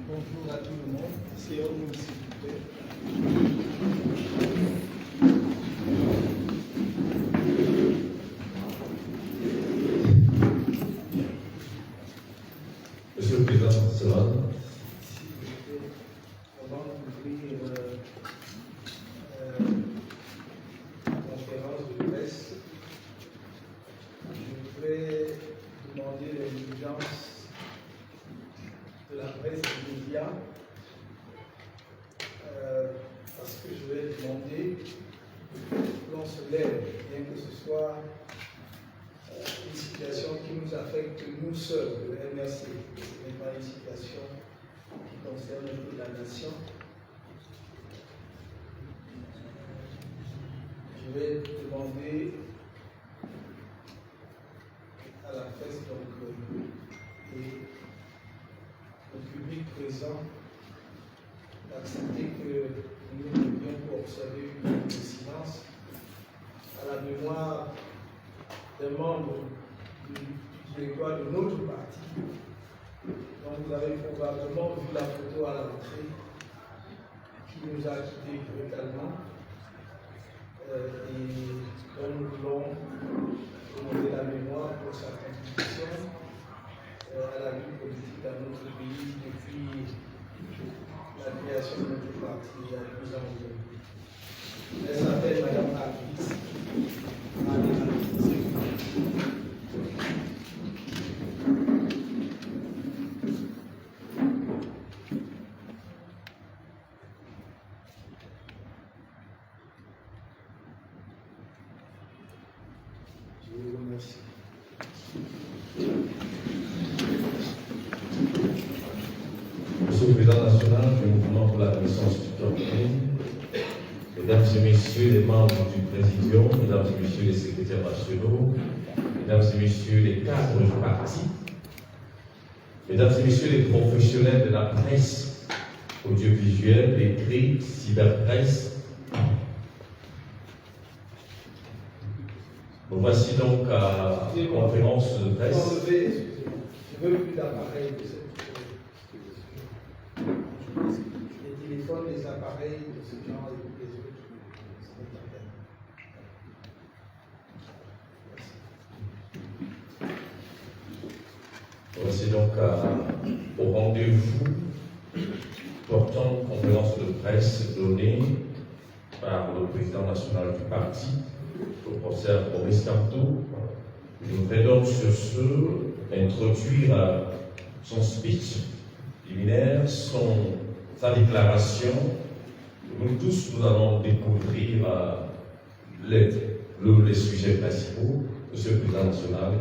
Bonjour à tout le monde, c'est Oumou, s'il vous plaît. Monsieur le Président, c'est là. Avant d'ouvrir la conférence de presse, je voudrais demander l'indulgence de la presse et des médias, parce que je vais demander que l'on se lève, bien que ce soit une situation qui nous affecte nous seuls, le MRC. Ce n'est pas une situation qui concerne toute la nation. Je vais demander à la presse et au public présent d'accepter que nous devions pour observer une minute de silence à la mémoire des membres du directoire de notre parti. Donc vous avez probablement vu la photo à l'entrée qui nous a quittés brutalement et dont nous voulons honorer la mémoire pour sa contribution à la vie politique dans notre pays depuis la création de notre parti il y a 12 ans aujourd'hui. Elle s'appelle Madame Arvis. Je vous remercie. Monsieur le Président national du mouvement pour la connaissance du domaine, Mesdames et Messieurs les membres du Présidium, Mesdames et Messieurs les secrétaires nationaux, Mesdames et Messieurs les cadres du parti, Mesdames et Messieurs les professionnels de la presse audiovisuelle, écrite, cyberpresse, nous voici donc à la conférence de presse. Excusez-moi, je ne veux plus d'appareil de cette les téléphones, les appareils de ce genre et les autres. Voici donc au rendez-vous portant conférence de presse donnée par le président national du parti, le professeur Maurice Kamto. Je voudrais donc sur ce introduire son speech liminaire, sa déclaration. Nous tous, nous allons découvrir les sujets principaux. Monsieur le président national,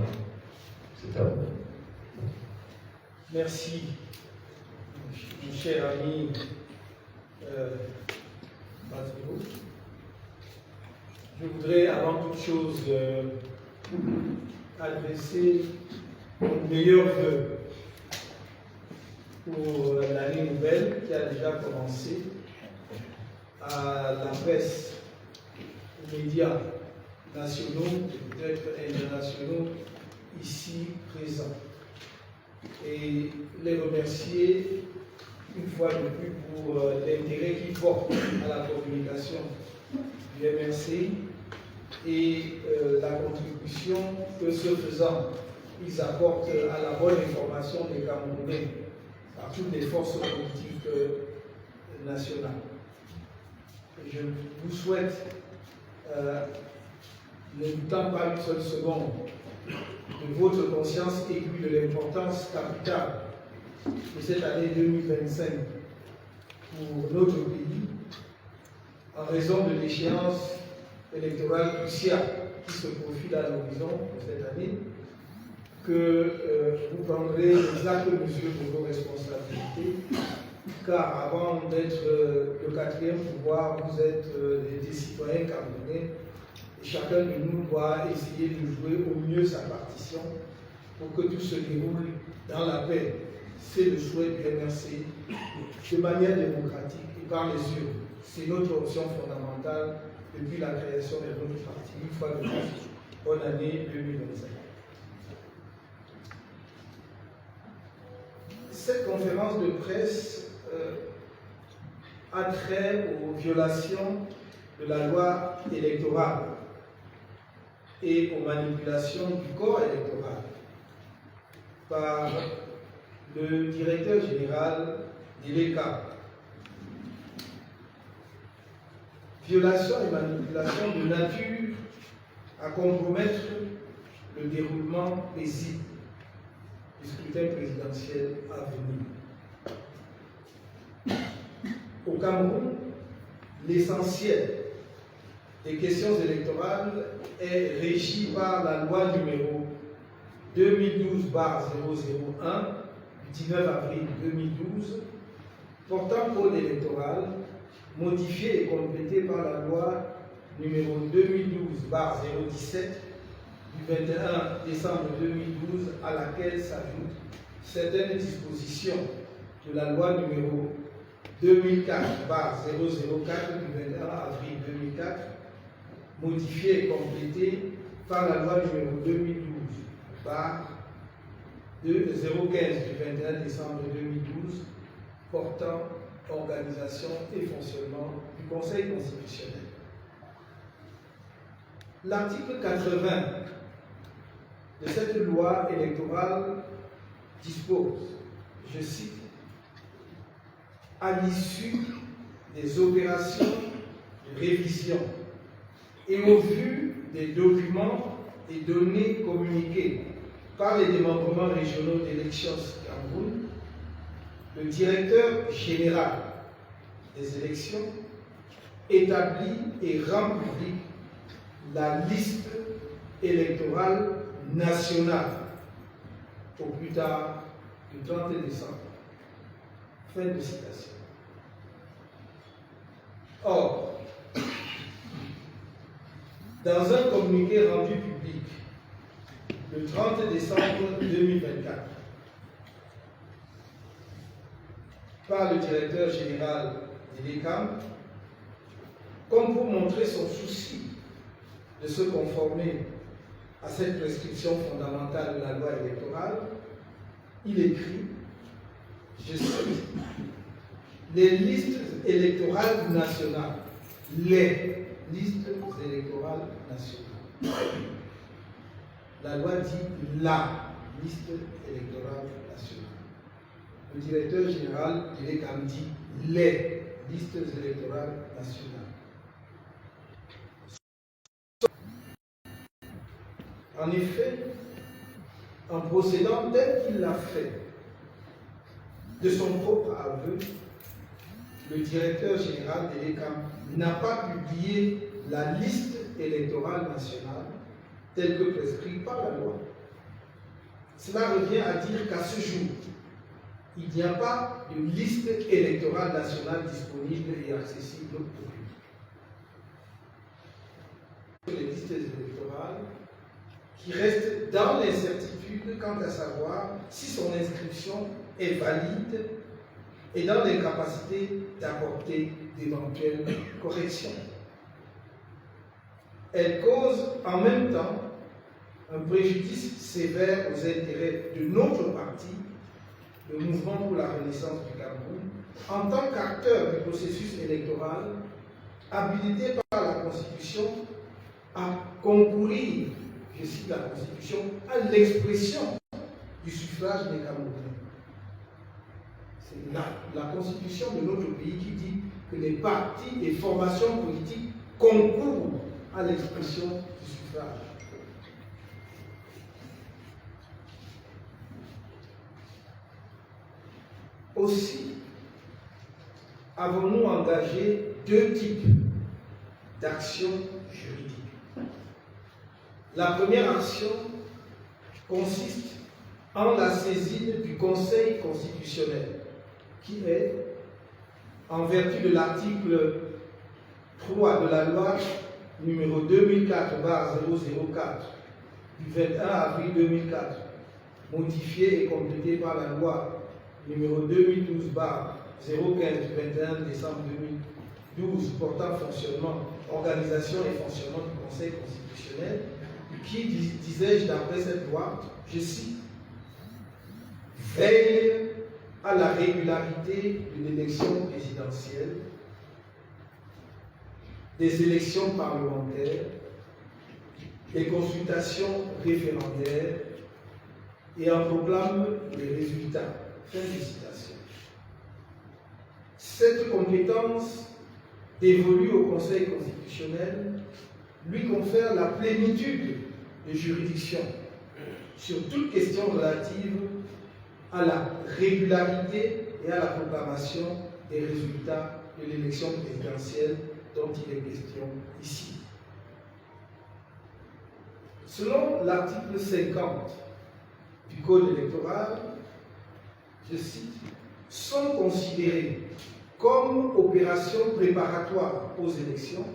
c'est à vous. Merci, mon cher ami Mathieu. Je voudrais avant toute chose adresser mon meilleur vœu pour l'année nouvelle qui a déjà commencé à la presse, aux médias nationaux et peut-être internationaux ici présents. Et les remercier une fois de plus pour l'intérêt qu'ils portent à la communication du MRC et la contribution que ce faisant, ils apportent à la bonne information des Camerounais par toutes les forces politiques nationales. Et je vous souhaite, ne doutant pas une seule seconde, de votre conscience aiguë de l'importance capitale de cette année 2025 pour notre pays, en raison de l'échéance électorale cruciale qui se profile à l'horizon de cette année, que vous prendrez exactes mesures de vos responsabilités car avant d'être le quatrième pouvoir, vous êtes des citoyens camerounais, et chacun de nous doit essayer de jouer au mieux sa partition pour que tout se déroule dans la paix. C'est le souhait du MRC, de manière démocratique et par les urnes. C'est notre option fondamentale depuis la création de notre parti. Une fois de plus, bonne année 2025. Cette conférence de presse a trait aux violations de la loi électorale et aux manipulations du corps électoral par le directeur général de l'ECA. Violation et manipulation de nature à compromettre le déroulement paisible du scrutin présidentiel à venir. Au Cameroun, l'essentiel des questions électorales est régi par la loi numéro 2012/001 du 19 avril 2012 portant code électoral, modifiée et complétée par la loi numéro 2012/017 du 21 décembre 2012 à laquelle s'ajoutent certaines dispositions de la loi numéro 2004/004 du 21 avril 2004, modifiée et complétée par la loi numéro 2012/015 du 21 décembre 2012 portant organisation et fonctionnement du Conseil constitutionnel. L'article 80 de cette loi électorale dispose, je cite, à l'issue des opérations de révision et au vu des documents et données communiquées par les démembrements régionaux d'élections Cameroun, le directeur général des élections établit et rend public la liste électorale nationale au plus tard du 30 décembre. Fin de citation. Or, dans un communiqué rendu public le 30 décembre 2024 par le directeur général de l'ECAM, comme pour montrer son souci de se conformer à cette prescription fondamentale de la loi électorale, il écrit, je cite, les listes électorales nationales, les listes électorales nationales. La loi dit la liste électorale nationale. Le directeur général de l'ECAM dit les listes électorales nationales. En effet, en procédant tel qu'il l'a fait, de son propre aveu, le directeur général de l'ECAM n'a pas publié la liste électorale nationale telle que prescrite par la loi. Cela revient à dire qu'à ce jour, il n'y a pas de liste électorale nationale disponible et accessible au public. Les listes électorales qui restent dans l'incertitude quant à savoir si son inscription est valide et dans l'incapacité d'apporter d'éventuelles corrections. Elle cause en même temps un préjudice sévère aux intérêts de notre parti, le Mouvement pour la Renaissance du Cameroun, en tant qu'acteur du processus électoral, habilité par la Constitution à concourir, je cite la Constitution, à l'expression du suffrage des Camerounais. C'est la Constitution de notre pays qui dit que les partis et formations politiques concourent à l'expression du suffrage. Aussi, avons-nous engagé deux types d'actions juridiques. La première action consiste en la saisine du Conseil constitutionnel, qui est en vertu de l'article 3 de la loi numéro 2004/004 du 21 avril 2004, modifiée et complétée par la loi numéro 2012/015 du 21 décembre 2012 portant fonctionnement, organisation et fonctionnement du Conseil constitutionnel, qui, disais-je d'après cette loi, je cite, veille à la régularité de l'élection présidentielle, des élections parlementaires, des consultations référendaires et en proclame les résultats. Fin de citation. Cette compétence dévolue au Conseil constitutionnel lui confère la plénitude de juridiction sur toute question relative à la régularité et à la proclamation des résultats de l'élection présidentielle dont il est question ici. Selon l'article 50 du Code électoral, je cite, sont considérés comme opérations préparatoires aux élections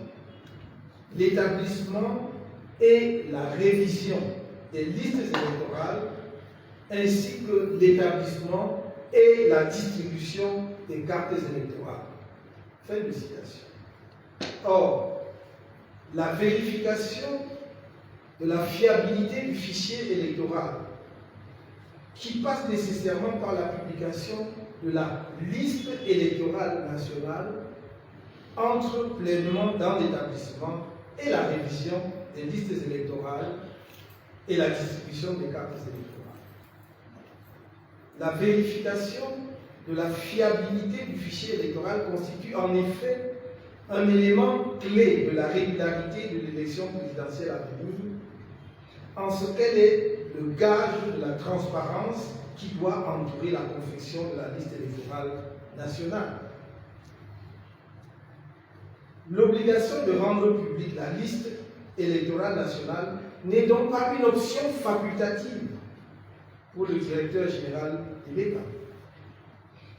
l'établissement et la révision des listes électorales ainsi que l'établissement et la distribution des cartes électorales. Fin de citation. Or, la vérification de la fiabilité du fichier électoral, qui passe nécessairement par la publication de la liste électorale nationale, entre pleinement dans l'établissement et la révision des listes électorales et la distribution des cartes électorales. La vérification de la fiabilité du fichier électoral constitue en effet un élément clé de la régularité de l'élection présidentielle à venir, en ce qu'elle est le gage de la transparence qui doit entourer la confection de la liste électorale nationale. L'obligation de rendre publique la liste électorale nationale n'est donc pas une option facultative pour le directeur général de l'État,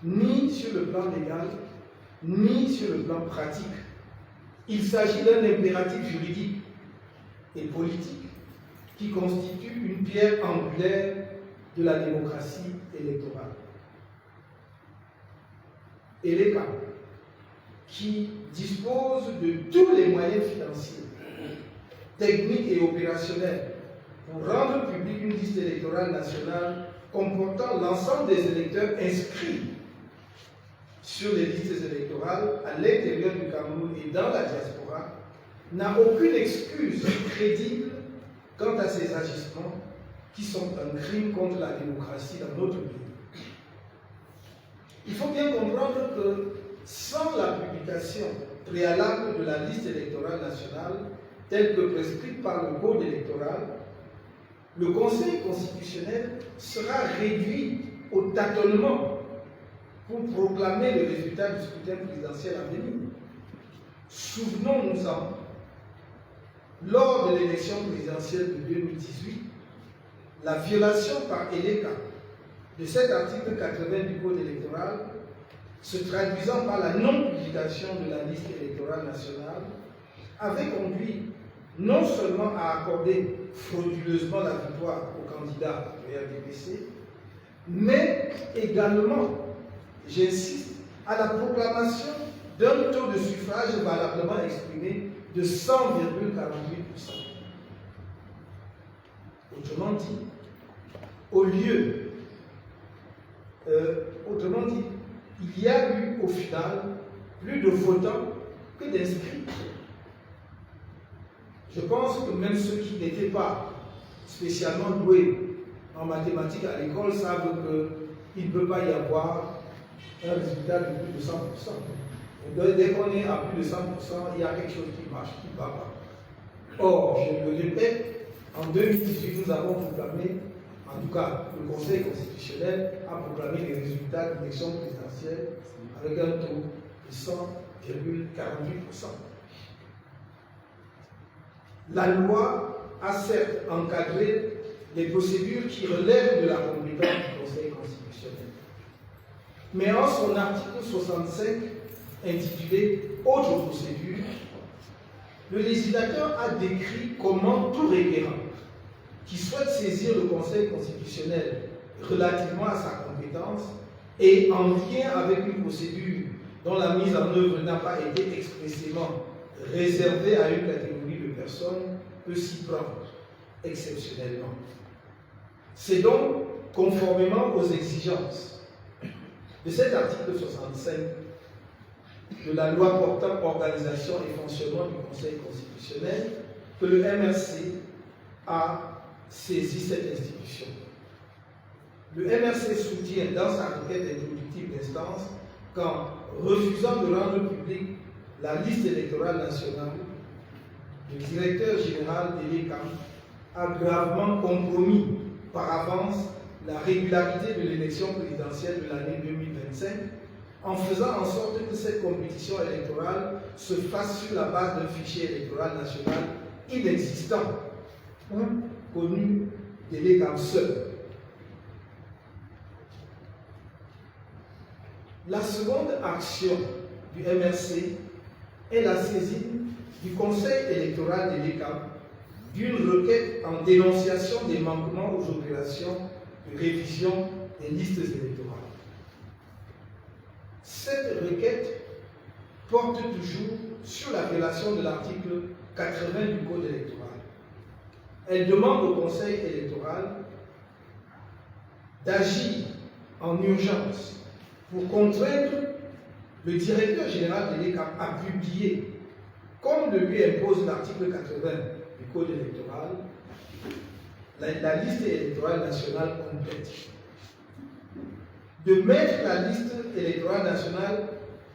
ni sur le plan légal, ni sur le plan pratique. Il s'agit d'un impératif juridique et politique qui constitue une pierre angulaire de la démocratie électorale. Et l'État, qui dispose de tous les moyens financiers, techniques et opérationnels pour rendre publique une liste électorale nationale comportant l'ensemble des électeurs inscrits sur les listes électorales à l'intérieur du Cameroun et dans la diaspora, n'a aucune excuse crédible quant à ces agissements qui sont un crime contre la démocratie dans notre pays. Il faut bien comprendre que sans la publication préalable de la liste électorale nationale, telle que prescrite par le Code électoral, le Conseil constitutionnel sera réduit au tâtonnement pour proclamer le résultat du scrutin présidentiel à venir. Souvenons-nous-en, lors de l'élection présidentielle de 2018, la violation par ELECA de cet article 80 du Code électoral, se traduisant par la non-publication de la liste électorale nationale, avait conduit non seulement à accorder frauduleusement la victoire au candidat du RDPC, mais également, j'insiste, à la proclamation d'un taux de suffrage valablement exprimé de 100,48%. Autrement dit, il y a eu au final plus de votants que d'inscrits. Je pense que même ceux qui n'étaient pas spécialement doués en mathématiques à l'école savent qu'il ne peut pas y avoir un résultat de plus de 100%. Et dès qu'on est à plus de 100%, il y a quelque chose qui marche, qui ne va pas. Or, je le répète, en 2018, nous avons proclamé, en tout cas, le Conseil constitutionnel a proclamé les résultats de l'élection présidentielle avec un taux de 100,48%. La loi a certes encadré les procédures qui relèvent de la compétence du Conseil constitutionnel. Mais en son article 65, intitulé « Autres procédures », le législateur a décrit comment tout requérant qui souhaite saisir le Conseil constitutionnel relativement à sa compétence et en lien avec une procédure dont la mise en œuvre n'a pas été expressément réservée à une catégorie de personnes peut s'y prendre exceptionnellement. C'est donc conformément aux exigences de cet article 65 de la loi portant organisation et fonctionnement du Conseil constitutionnel que le MRC a saisi cette institution. Le MRC soutient dans sa requête introductive d'instance qu'en refusant de rendre publique la liste électorale nationale, le directeur général de l'ECAM a gravement compromis par avance la régularité de l'élection présidentielle de l'année 2025 en faisant en sorte que cette compétition électorale se fasse sur la base d'un fichier électoral national inexistant ou connu de l'ECAM seul. La seconde action du MRC est la saisine du Conseil électoral de l'ECAM d'une requête en dénonciation des manquements aux opérations de révision des listes électorales. Cette requête porte toujours sur la violation de l'article 80 du Code électoral. Elle demande au Conseil électoral d'agir en urgence pour contraindre le directeur général de l'ECAM à publier, comme le lui impose l'article 80 du Code électoral, la liste électorale nationale complète. De mettre la liste électorale nationale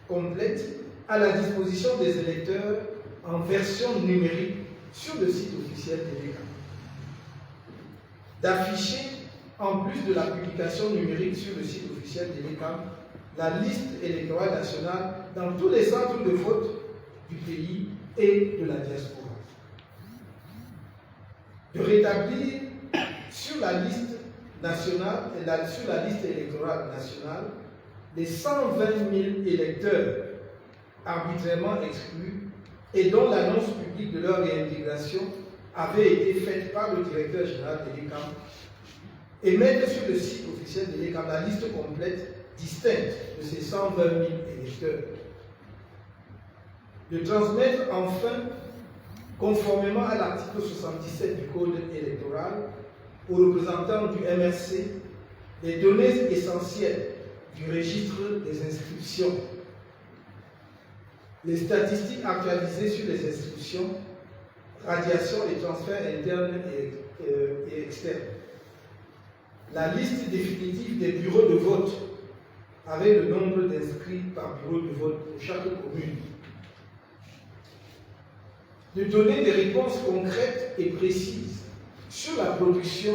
complète à la disposition des électeurs en version numérique sur le site officiel de l'ECAM. D'afficher, en plus de la publication numérique sur le site officiel de l'ECAM, la liste électorale nationale dans tous les centres de vote du pays et de la diaspora. De rétablir sur la liste nationale, sur la liste électorale nationale, les 120 000 électeurs arbitrairement exclus et dont l'annonce publique de leur réintégration avait été faite par le directeur général de l'ECAM, et mettre sur le site officiel de l'ECAM la liste complète distincte de ces 120 000 électeurs. De transmettre enfin, conformément à l'article 77 du Code électoral, aux représentants du MRC les données essentielles du registre des inscriptions, les statistiques actualisées sur les inscriptions, radiations et transferts internes et externes, la liste définitive des bureaux de vote avec le nombre d'inscrits par bureau de vote pour chaque commune, de donner des réponses concrètes et précises sur la production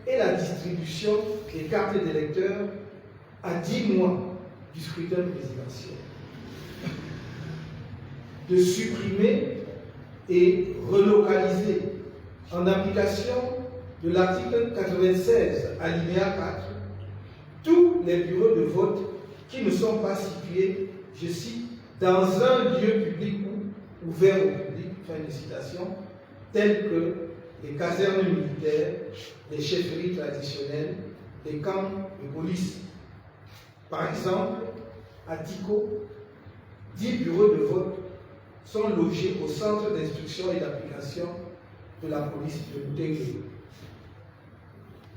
et la distribution des cartes d'électeurs à 10 mois du scrutin présidentiel, de supprimer et relocaliser en application de l'article 96 alinéa 4 tous les bureaux de vote qui ne sont pas situés, je cite, dans un lieu public ou ouvert au public, fin de citation, tels que les casernes militaires, les chefferies traditionnelles, les camps de police. Par exemple, à Tico, 10 bureaux de vote sont logés au centre d'instruction et d'application de la police de Boutengue.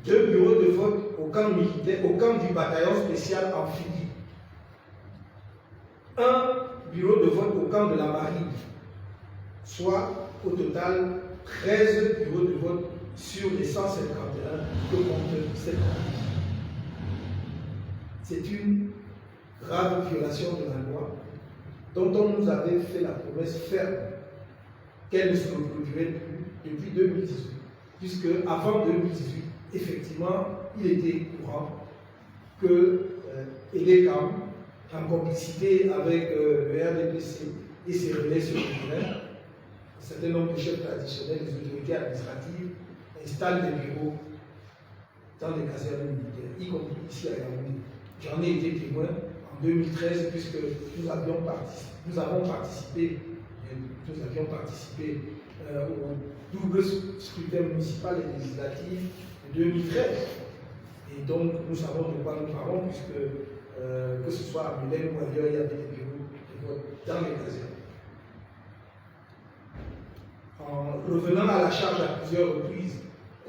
2 bureaux de vote au camp militaire, au camp du bataillon spécial amphibie. 1 bureau de vote au camp de la marine, soit au total 13 bureaux de vote sur les 151 que compte cette commune. C'est une grave violation de la loi dont on nous avait fait la promesse ferme qu'elle ne se reproduirait plus depuis 2018, puisque avant 2018, effectivement, il était courant que l'ECAM, en complicité avec le RDPC et ses relais sur le terrain, un certain nombre de chefs traditionnels, des autorités administratives, installent des bureaux dans les casernes militaires, y compris ici à Yaoundé. J'en ai été témoin en 2013, puisque nous avions participé au double scrutin municipal et législatif de 2013. Et donc, nous savons de quoi nous parlons, puisque que ce soit à Belém ou ailleurs, il y avait des bureaux de vote dans les casernes. En revenant à la charge à plusieurs reprises,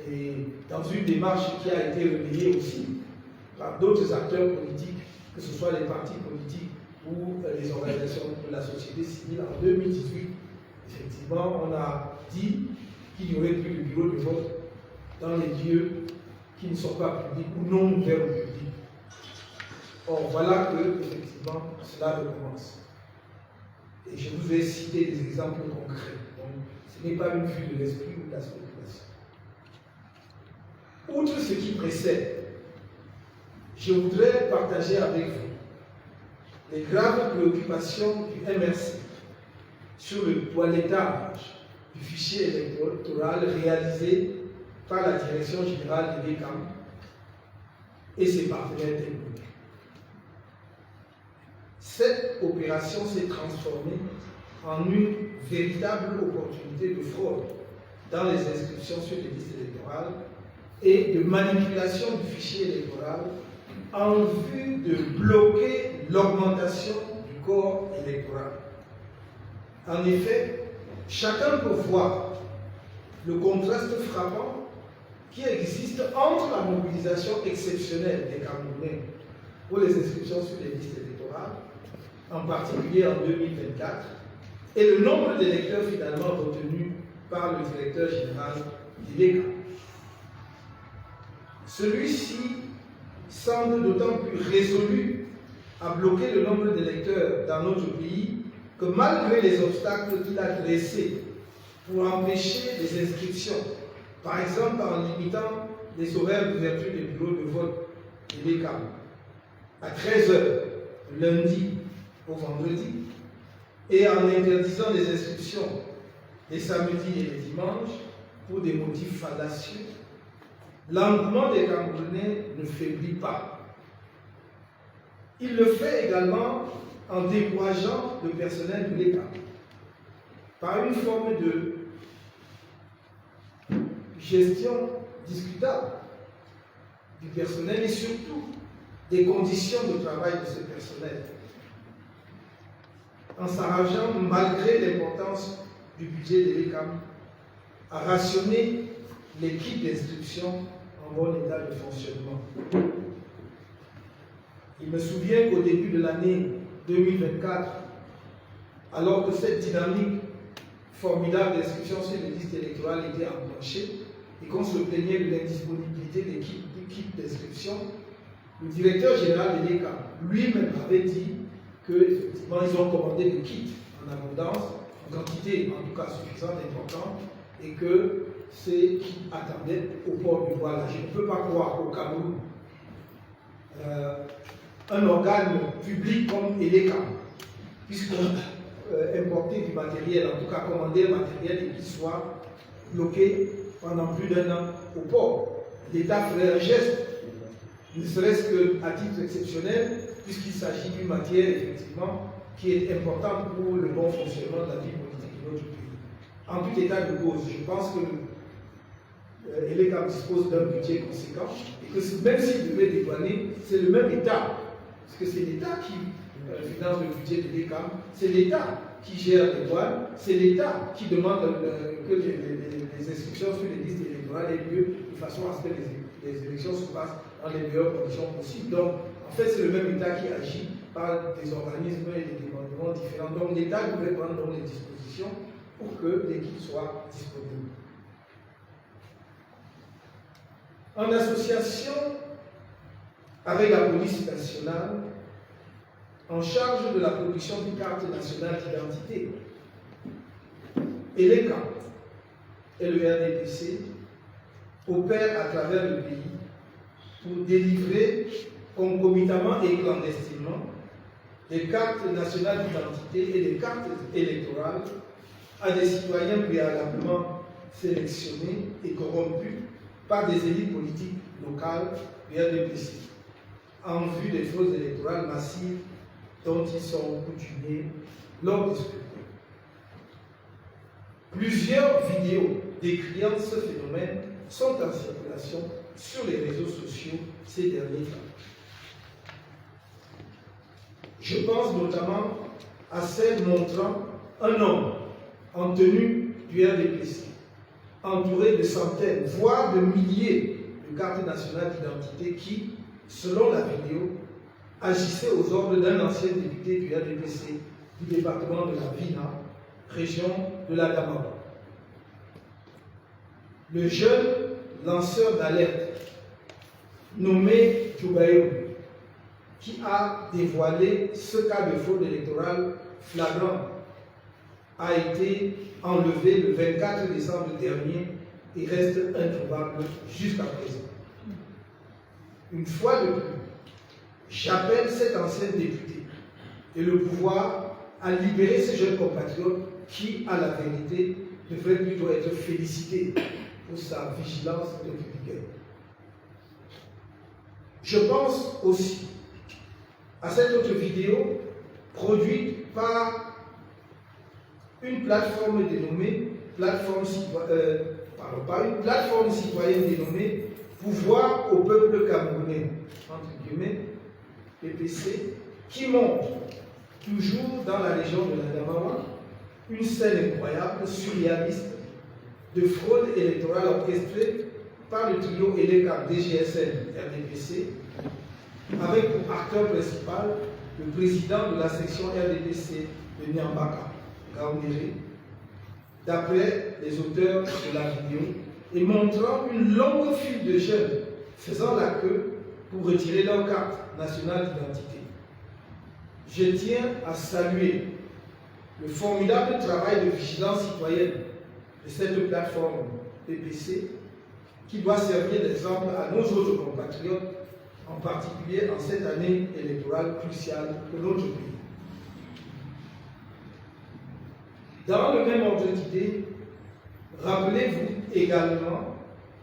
et dans une démarche qui a été relayée aussi par d'autres acteurs politiques, que ce soit les partis politiques ou les organisations de la société civile, en 2018, effectivement, on a dit qu'il n'y aurait plus de bureaux de vote dans les lieux qui ne sont pas publics ou non ouverts au public. Or, voilà que, effectivement, cela recommence. Et je vous ai cité des exemples concrets. Donc, ce n'est pas une vue de l'esprit ou de la spéculation. Outre ce qui précède, je voudrais partager avec vous les graves préoccupations du MRC sur le toilettage du fichier électoral réalisé par la Direction générale de l'ECAM et ses partenaires techniques. Cette opération s'est transformée en une véritable opportunité de fraude dans les inscriptions sur les listes électorales et de manipulation du fichier électoral en vue de bloquer l'augmentation du corps électoral. En effet, chacun peut voir le contraste frappant qui existe entre la mobilisation exceptionnelle des Camerounais pour les inscriptions sur les listes électorales, en particulier en 2024, et le nombre d'électeurs finalement retenus par le directeur général de l'ECAM. Celui-ci semble d'autant plus résolu à bloquer le nombre d'électeurs dans notre pays que malgré les obstacles qu'il a dressés pour empêcher les inscriptions, par exemple en limitant les horaires d'ouverture des bureaux de vote de l'ECAM à 13 h lundi au vendredi et en interdisant les inscriptions les samedis et les dimanches pour des motifs fallacieux, l'engouement des Camerounais ne faiblit pas. Il le fait également en décourageant le personnel de l'État par une forme de gestion discutable du personnel et surtout des conditions de travail de ce personnel, en s'arrangeant, malgré l'importance du budget de l'ECAM, à rationner l'équipe d'instruction en bon état de fonctionnement. Il me souvient qu'au début de l'année 2024, alors que cette dynamique formidable d'inscription sur les listes électorales était enclenchée et qu'on se plaignait de l'indisponibilité d'équipes d'inscription, le directeur général de l'ECAM lui-même avait dit qu'effectivement ils ont commandé des kits en abondance, en quantité en tout cas suffisante, importante, et que c'est qui attendait au port du voile. Je ne peux pas croire qu'au Cameroun, un organe public comme l'ECAM, puisqu'on importait du matériel, en tout cas commander un matériel et qu'il soit bloqué pendant plus d'1 an au port. L'État ferait un geste, ne serait-ce qu'à titre exceptionnel, puisqu'il s'agit d'une matière effectivement qui est importante pour le bon fonctionnement de la vie politique de notre pays. En tout état de cause, je pense que l'ECAM dispose d'un budget conséquent et que même s'il devait dédouaner, c'est le même État, parce que c'est l'État qui finance le budget de l'ECAM, c'est l'État qui gère les douanes, c'est l'État qui demande que les inscriptions sur les listes électorales aient lieu de façon à ce que les élections se passent dans les meilleures conditions possibles. Donc, en fait, c'est le même État qui agit par des organismes et des démembrements différents. Donc, l'État devrait prendre les dispositions pour que l'équipe soit disponible. En association avec la police nationale, en charge de la production d'une carte nationale d'identité, et l'ECAM et le RDPC opèrent à travers le pays pour délivrer concomitamment et clandestinement des cartes nationales d'identité et des cartes électorales à des citoyens préalablement sélectionnés et corrompus par des élites politiques locales du RDPC en vue des fraudes électorales massives dont ils sont coutumiers lors des scrutins. Plusieurs vidéos décrivant ce phénomène sont en circulation sur les réseaux sociaux ces derniers temps. Je pense notamment à celle montrant un homme en tenue du RDPC, entouré de centaines, voire de milliers de cartes nationales d'identité qui, selon la vidéo, agissait aux ordres d'un ancien député du RDPC du département de la Vina, région de l'Adamawa. Le jeune lanceur d'alerte, nommé Djoubaïou, qui a dévoilé ce cas de fraude électorale flagrant, a été enlevé le 24 décembre dernier et reste introuvable jusqu'à présent. Une fois de plus, j'appelle cet ancien député et le pouvoir à libérer ces jeunes compatriotes qui, à la vérité, devraient plutôt être félicités pour sa vigilance républicaine. Je pense aussi à cette autre vidéo produite par une plateforme dénommée plateforme citoyenne dénommée Pouvoir au peuple camerounais, entre guillemets, PPC, qui montre, toujours dans la région de l'Adamawa, une scène incroyable, surréaliste, de fraude électorale orchestrée par le trio ELECAP DGSN RDPC, avec pour acteur principal le président de la section RDPC de Nyambaka, Gaoundéré, d'après les auteurs de la vidéo, et montrant une longue file de jeunes faisant la queue pour retirer leur carte nationale d'identité. Je tiens à saluer le formidable travail de vigilance citoyenne de cette plateforme PPC qui doit servir d'exemple à nos autres compatriotes, en particulier en cette année électorale cruciale pour notre pays. Dans le même ordre d'idée, rappelez-vous également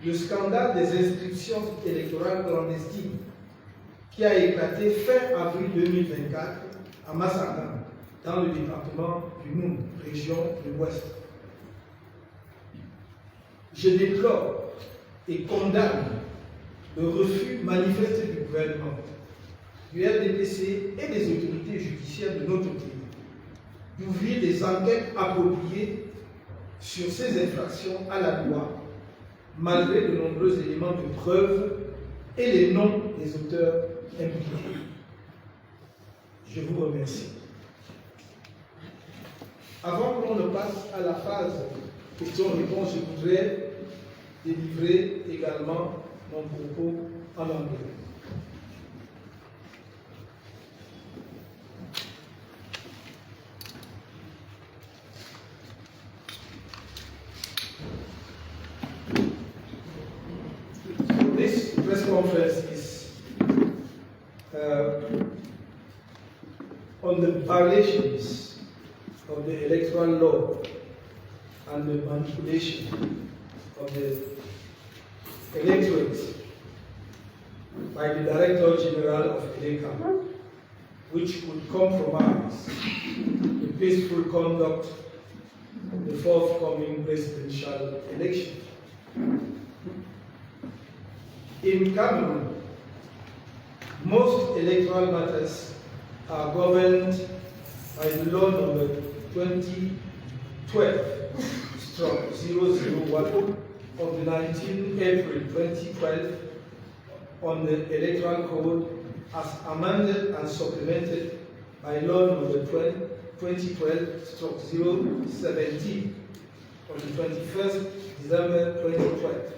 le scandale des inscriptions électorales clandestines qui a éclaté fin avril 2024 à Massangam, dans le département du Noun, région de l'Ouest. Je déplore et condamne le refus manifeste du gouvernement, du RDPC et des autorités judiciaires de notre pays d'ouvrir des enquêtes appropriées sur ces infractions à la loi, malgré de nombreux éléments de preuve et les noms des auteurs impliqués. Je vous remercie. Avant qu'on ne passe à la phase questions-réponses, je voudrais délivrer également mon propos en anglais. This press conference is on the violations of the electoral law and the manipulation of the electorate by the Director General of ELECAP, which would compromise the peaceful conduct of the forthcoming presidential election. In Cameroon, most electoral matters are governed by the law number 2012/001 of the 19 April 2012 on the Electoral Code as amended and supplemented by law number 2012/017 on the 21st December 2012,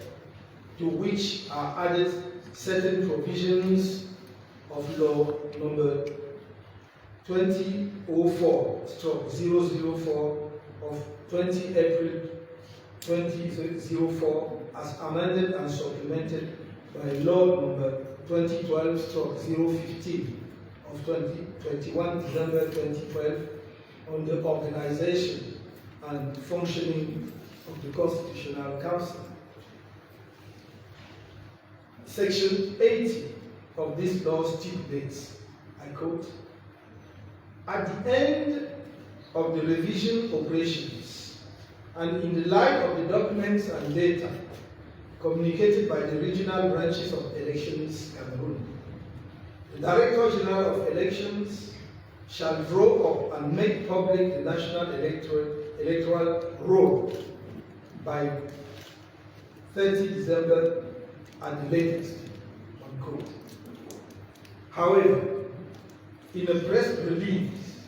to which are added certain provisions of law number 2004/004 of 20 April 2004 as amended and supplemented by law number 2012/015 of 21 December 2012 on the organization and functioning of the Constitutional Council. Section 80 of this law stipulates, I quote, At the end of the revision operations, and in the light of the documents and data communicated by the regional branches of Elections Cameroon, the Director General of Elections shall draw up and make public the national electoral roll by 30 December at the latest, unquote. However, in a press release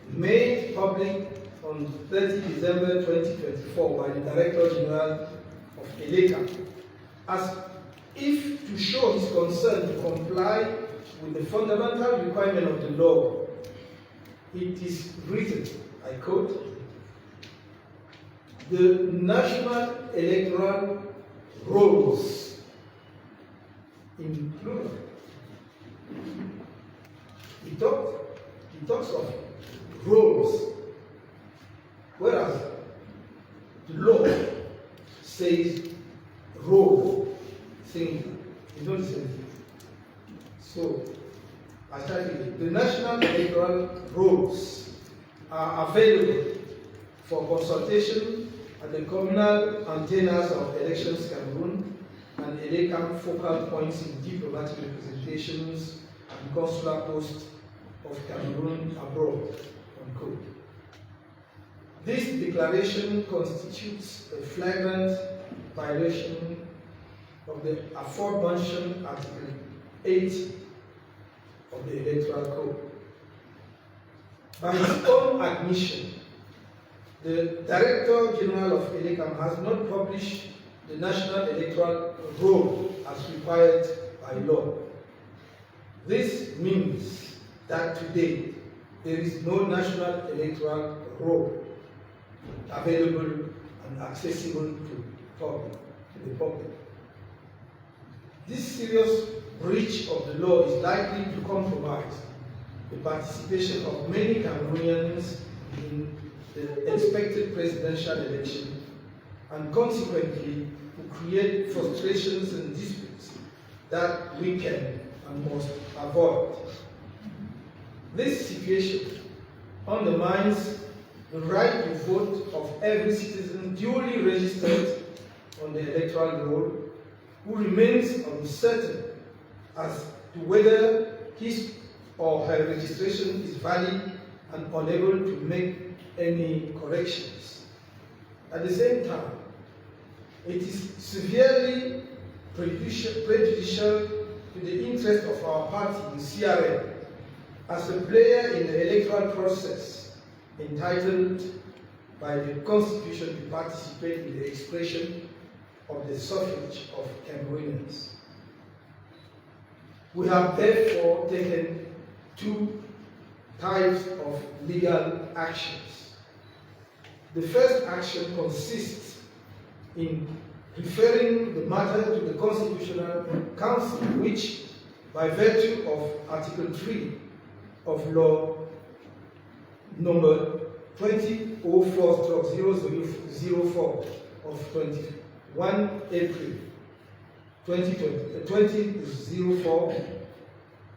made public on 30 December 2024 by the Director General of ELECA, as if to show his concern to comply with the fundamental requirement of the law, it is written, I quote, "The national electoral rolls," in plural. He talks of rolls, whereas the law says roll, singular. It's not the same thing. So, I started the national electoral rolls are available for consultation at the communal antennas of Elections Cameroon and ELECAM focal points in diplomatic representations and consular posts of Cameroon abroad, unquote. This declaration constitutes a flagrant violation of the aforementioned Article 8 of the Electoral Code. By his own admission, the Director General of ELECAM has not published the National Electoral Roll as required by law. This means that today there is no National Electoral Roll available and accessible to the public. This serious breach of the law is likely to compromise the participation of many Cameroonians in the expected presidential election and consequently to create frustrations and disputes that we can and must avoid. This situation undermines the right to vote of every citizen duly registered on the electoral roll who remains uncertain as to whether his or her registration is valid and unable to make any corrections. At the same time, it is severely prejudicial to the interest of our party, the CRM, as a player in the electoral process entitled by the Constitution to participate in the expression of the suffrage of Cameroonians. We have therefore taken two types of legal actions. The first action consists in referring the matter to the Constitutional Council, which, by virtue of Article 3 of Law number 2004/004 of 21 April 2004,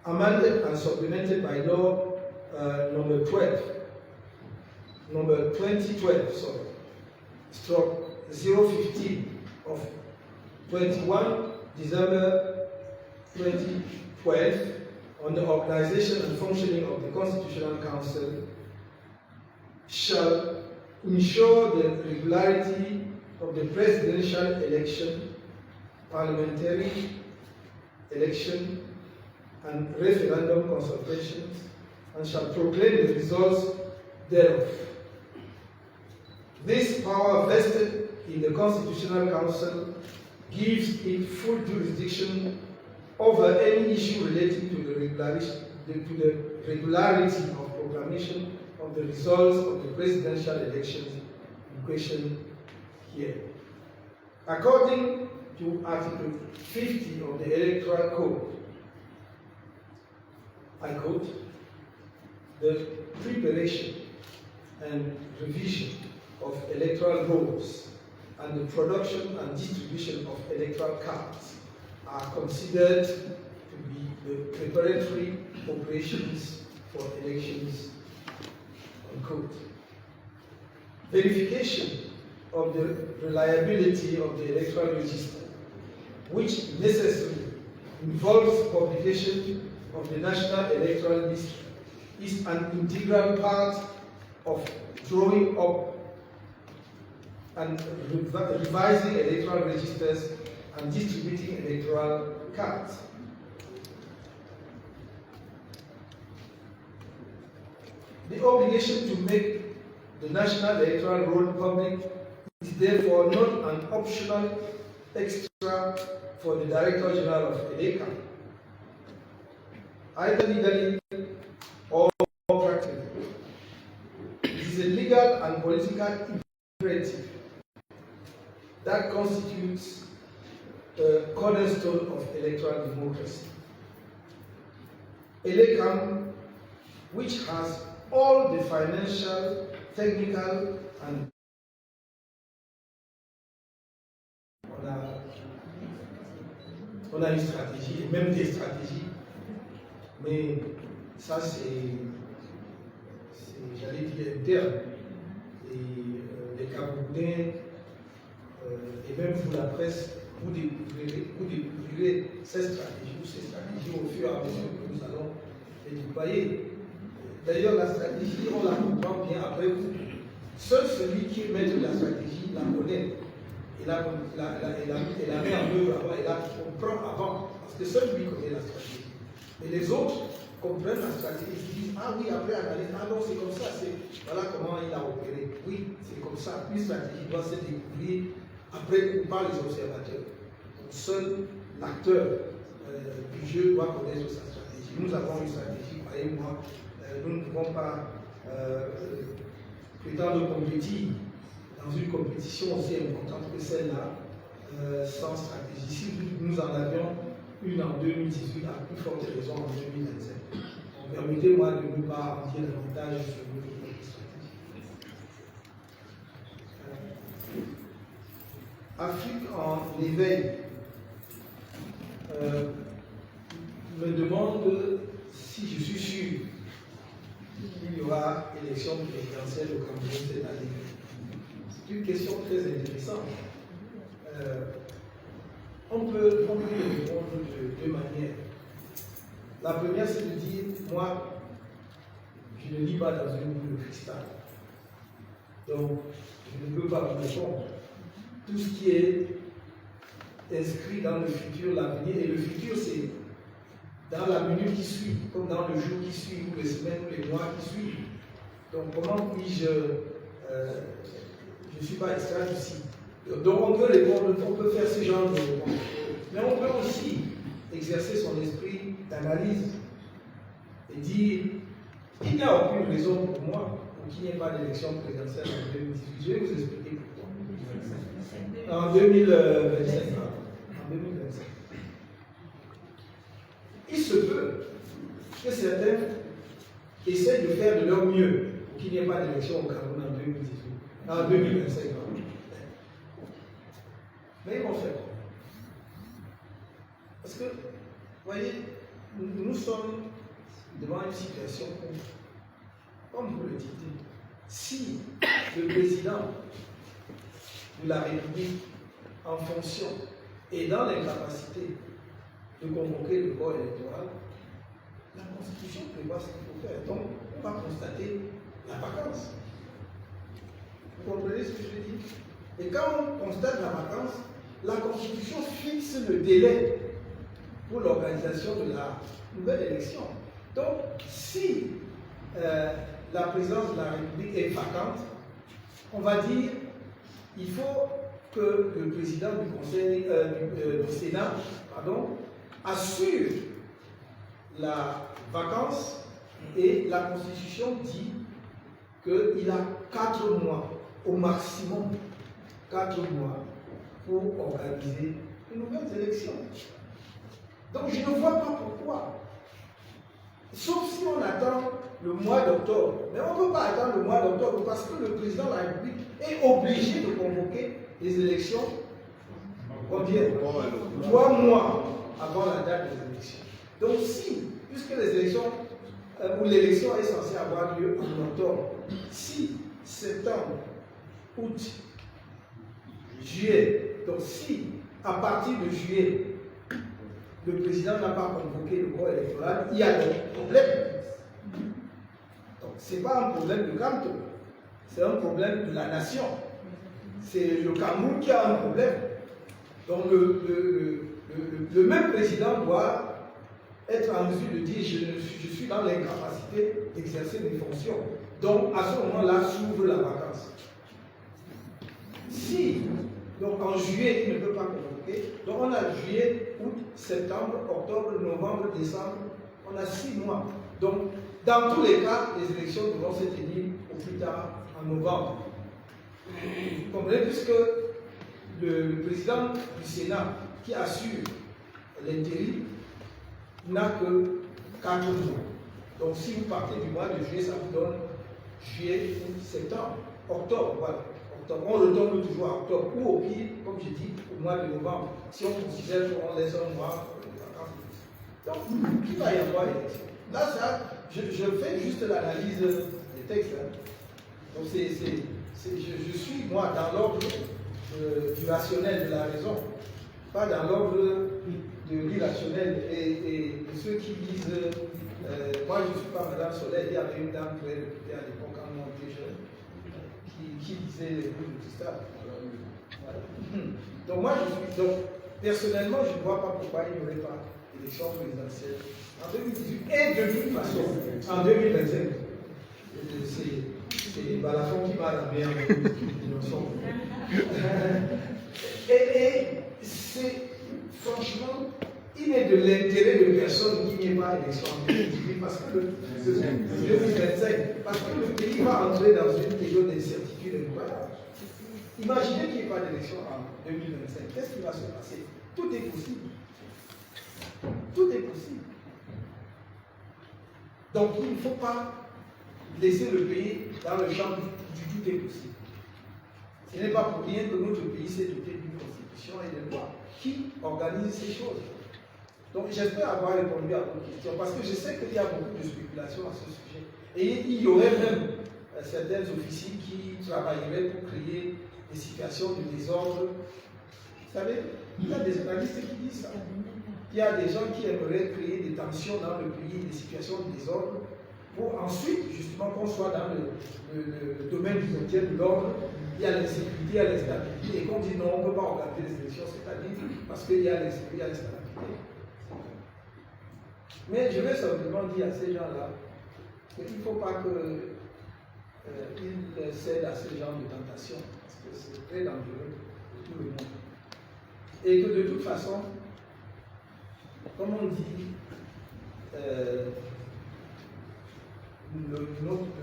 amended and supplemented by Law number 2012/015 of 21 December 2012 on the organization and functioning of the Constitutional Council, shall ensure the regularity of the presidential election, parliamentary election, and referendum consultations, and shall proclaim the results thereof. This power vested in the Constitutional Council gives it full jurisdiction over any issue relating to the regularity of proclamation of the results of the presidential elections in question here. According to Article 50 of the Electoral Code, I quote, "The preparation and revision of electoral rolls and the production and distribution of electoral cards are considered to be the preparatory operations for elections unquote. Verification of the reliability of the electoral register, which necessarily involves publication of the national electoral list, is an integral part of drawing up and revising electoral registers and distributing electoral cards. The obligation to make the National Electoral Roll public is therefore not an optional extra for the Director General of EDECAM, either legally or practically. It is a legal and political imperative that constitutes a cornerstone of electoral democracy. EDECAM, which has all the financial, technical, and on a une stratégie, et même des stratégies, mais ça c'est j'allais dire interne. Et les Camerounais, et même vous la presse, vous découvrirez cette stratégie ou ces stratégies au fur et à mesure que nous allons les déployer. D'ailleurs, la stratégie, on la comprend bien après vous. Seul celui qui met de la stratégie la connaît et la met en œuvre avant et la comprend avant. Parce que seul lui connaît la stratégie. Et les autres comprennent la stratégie et disent ah oui, après analyse, ah non, c'est comme ça, voilà comment il a opéré. Oui, c'est comme ça. Une stratégie doit se découvrir après par les observateurs. Donc, seul l'acteur du jeu doit connaître sa stratégie. Nous avons une stratégie, croyez-moi. Nous ne pouvons pas prétendre compétir dans une compétition aussi importante que celle-là sans stratégie. Si nous en avions une en 2018, à plus forte raison en 2027. Permettez-moi de ne pas en dire davantage sur notre stratégie. Afrique en éveil me demande si je suis sûr qu'il y aura élection présidentielle au Cameroun cette année. C'est une question très intéressante. On peut y répondre de deux manières. La première, c'est de dire, moi, je ne lis pas dans une boule de cristal. Donc, je ne peux pas vous répondre. Tout ce qui est inscrit dans le futur, l'avenir, et le futur, c'est dans la minute qui suit, comme dans le jour qui suit, ou les semaines, ou les mois qui suivent. Donc, comment puis-je... je ne suis pas extrait ici. Donc, on peut répondre, on peut faire ce genre de réponse. Mais on peut aussi exercer son esprit d'analyse et dire il n'y a aucune raison pour moi pour qu'il n'y ait pas d'élection présidentielle en 2018. Je vais vous expliquer pourquoi. En 2025. Il se peut que certains essaient de faire de leur mieux pour qu'il n'y ait pas d'élection au Cameroun en 2025. Mais ils vont faire. Parce que, vous voyez, nous sommes devant une situation où, comme vous le dites, si le président de la République, en fonction, est dans l'incapacité de convoquer le corps électoral, la Constitution prévoit ce qu'il faut faire. Donc, on va constater la vacance. Vous comprenez ce que je dis? Et quand on constate la vacance, la Constitution fixe le délai pour l'organisation de la nouvelle élection. Donc, si la présidence de la République est vacante, on va dire il faut que le président du Conseil du Sénat assure la vacance, et la Constitution dit qu'il a 4 mois au maximum, 4 mois pour organiser de nouvelles élections. Donc je ne vois pas pourquoi. Sauf si on attend le mois d'octobre. Mais on ne peut pas attendre le mois d'octobre parce que le président de la République est obligé de convoquer les élections combien? 3 mois avant la date des élections. Donc si, puisque les élections où l'élection est censée avoir lieu en octobre. Si septembre, août, juillet, donc si à partir de juillet, le président n'a pas convoqué le corps électoral, il y a des problèmes. Donc ce n'est pas un problème de Kanto, c'est un problème de la nation. C'est le Cameroun qui a un problème. Donc le même président doit être en mesure de dire je suis dans l'incapacité d'exercer mes fonctions. Donc à ce moment-là s'ouvre la vacance. Si, donc en juillet, il ne peut pas convoquer, donc on a juillet, août, septembre, octobre, novembre, décembre, on a 6 mois. Donc dans tous les cas, les élections devront se tenir au plus tard en novembre. Vous comprenez, puisque le président du Sénat qui assure l'intérim n'a que 4 mois. Donc si vous partez du mois de juillet, ça vous donne juillet, août, septembre, octobre, voilà. Octobre. On retourne toujours à octobre, ou au pire, comme je dis, au mois de novembre, si on considère qu'on laisse un mois de vacances. Donc, il va y avoir élection. Là, ça, je fais juste l'analyse des textes. Hein. Donc, je suis, moi, dans l'ordre du rationnel, de la raison, pas dans l'ordre de l'irrationnel. Et ceux qui disent, moi je ne suis pas Madame Soleil, il y avait une dame très réputée à l'époque, quand on était jeune, qui disait les mots de tout ça. Voilà. Donc moi, personnellement, je ne vois pas pourquoi il n'y aurait pas d'élection présidentielle en 2018 et de toute façon en 2025. C'est Balafon qui m'a ramené en 2019. Et c'est franchement, il est de l'intérêt de personne qu'il n'y ait pas d'élection en 2018 parce que 2025, parce que le pays va entrer dans une période d'incertitude incroyable. Imaginez qu'il n'y ait pas d'élection en 2025. Qu'est-ce qui va se passer? Tout est possible. Tout est possible. Donc il ne faut pas laisser le pays dans le champ du tout est possible. Ce n'est pas pour rien que notre pays s'est doté d'une constitution et de lois qui organisent ces choses. Donc j'espère avoir répondu à vos questions parce que je sais qu'il y a beaucoup de spéculations à ce sujet. Et il y aurait même certaines officines qui travailleraient pour créer des situations de désordre. Vous savez, il y a des analystes qui disent ça. Il y a des gens qui aimeraient créer des tensions dans le pays, des situations de désordre, pour ensuite, justement, qu'on soit dans le domaine du maintien de l'ordre, il y a l'insécurité, il y a l'instabilité, et qu'on dit non, on ne peut pas organiser les élections, c'est-à-dire parce qu'il y a l'insécurité, il y a l'instabilité. Mais je vais simplement dire à ces gens-là qu'il ne faut pas qu'ils cèdent à ce genre de tentation, parce que c'est très dangereux pour tout le monde. Et que de toute façon, comme on dit, le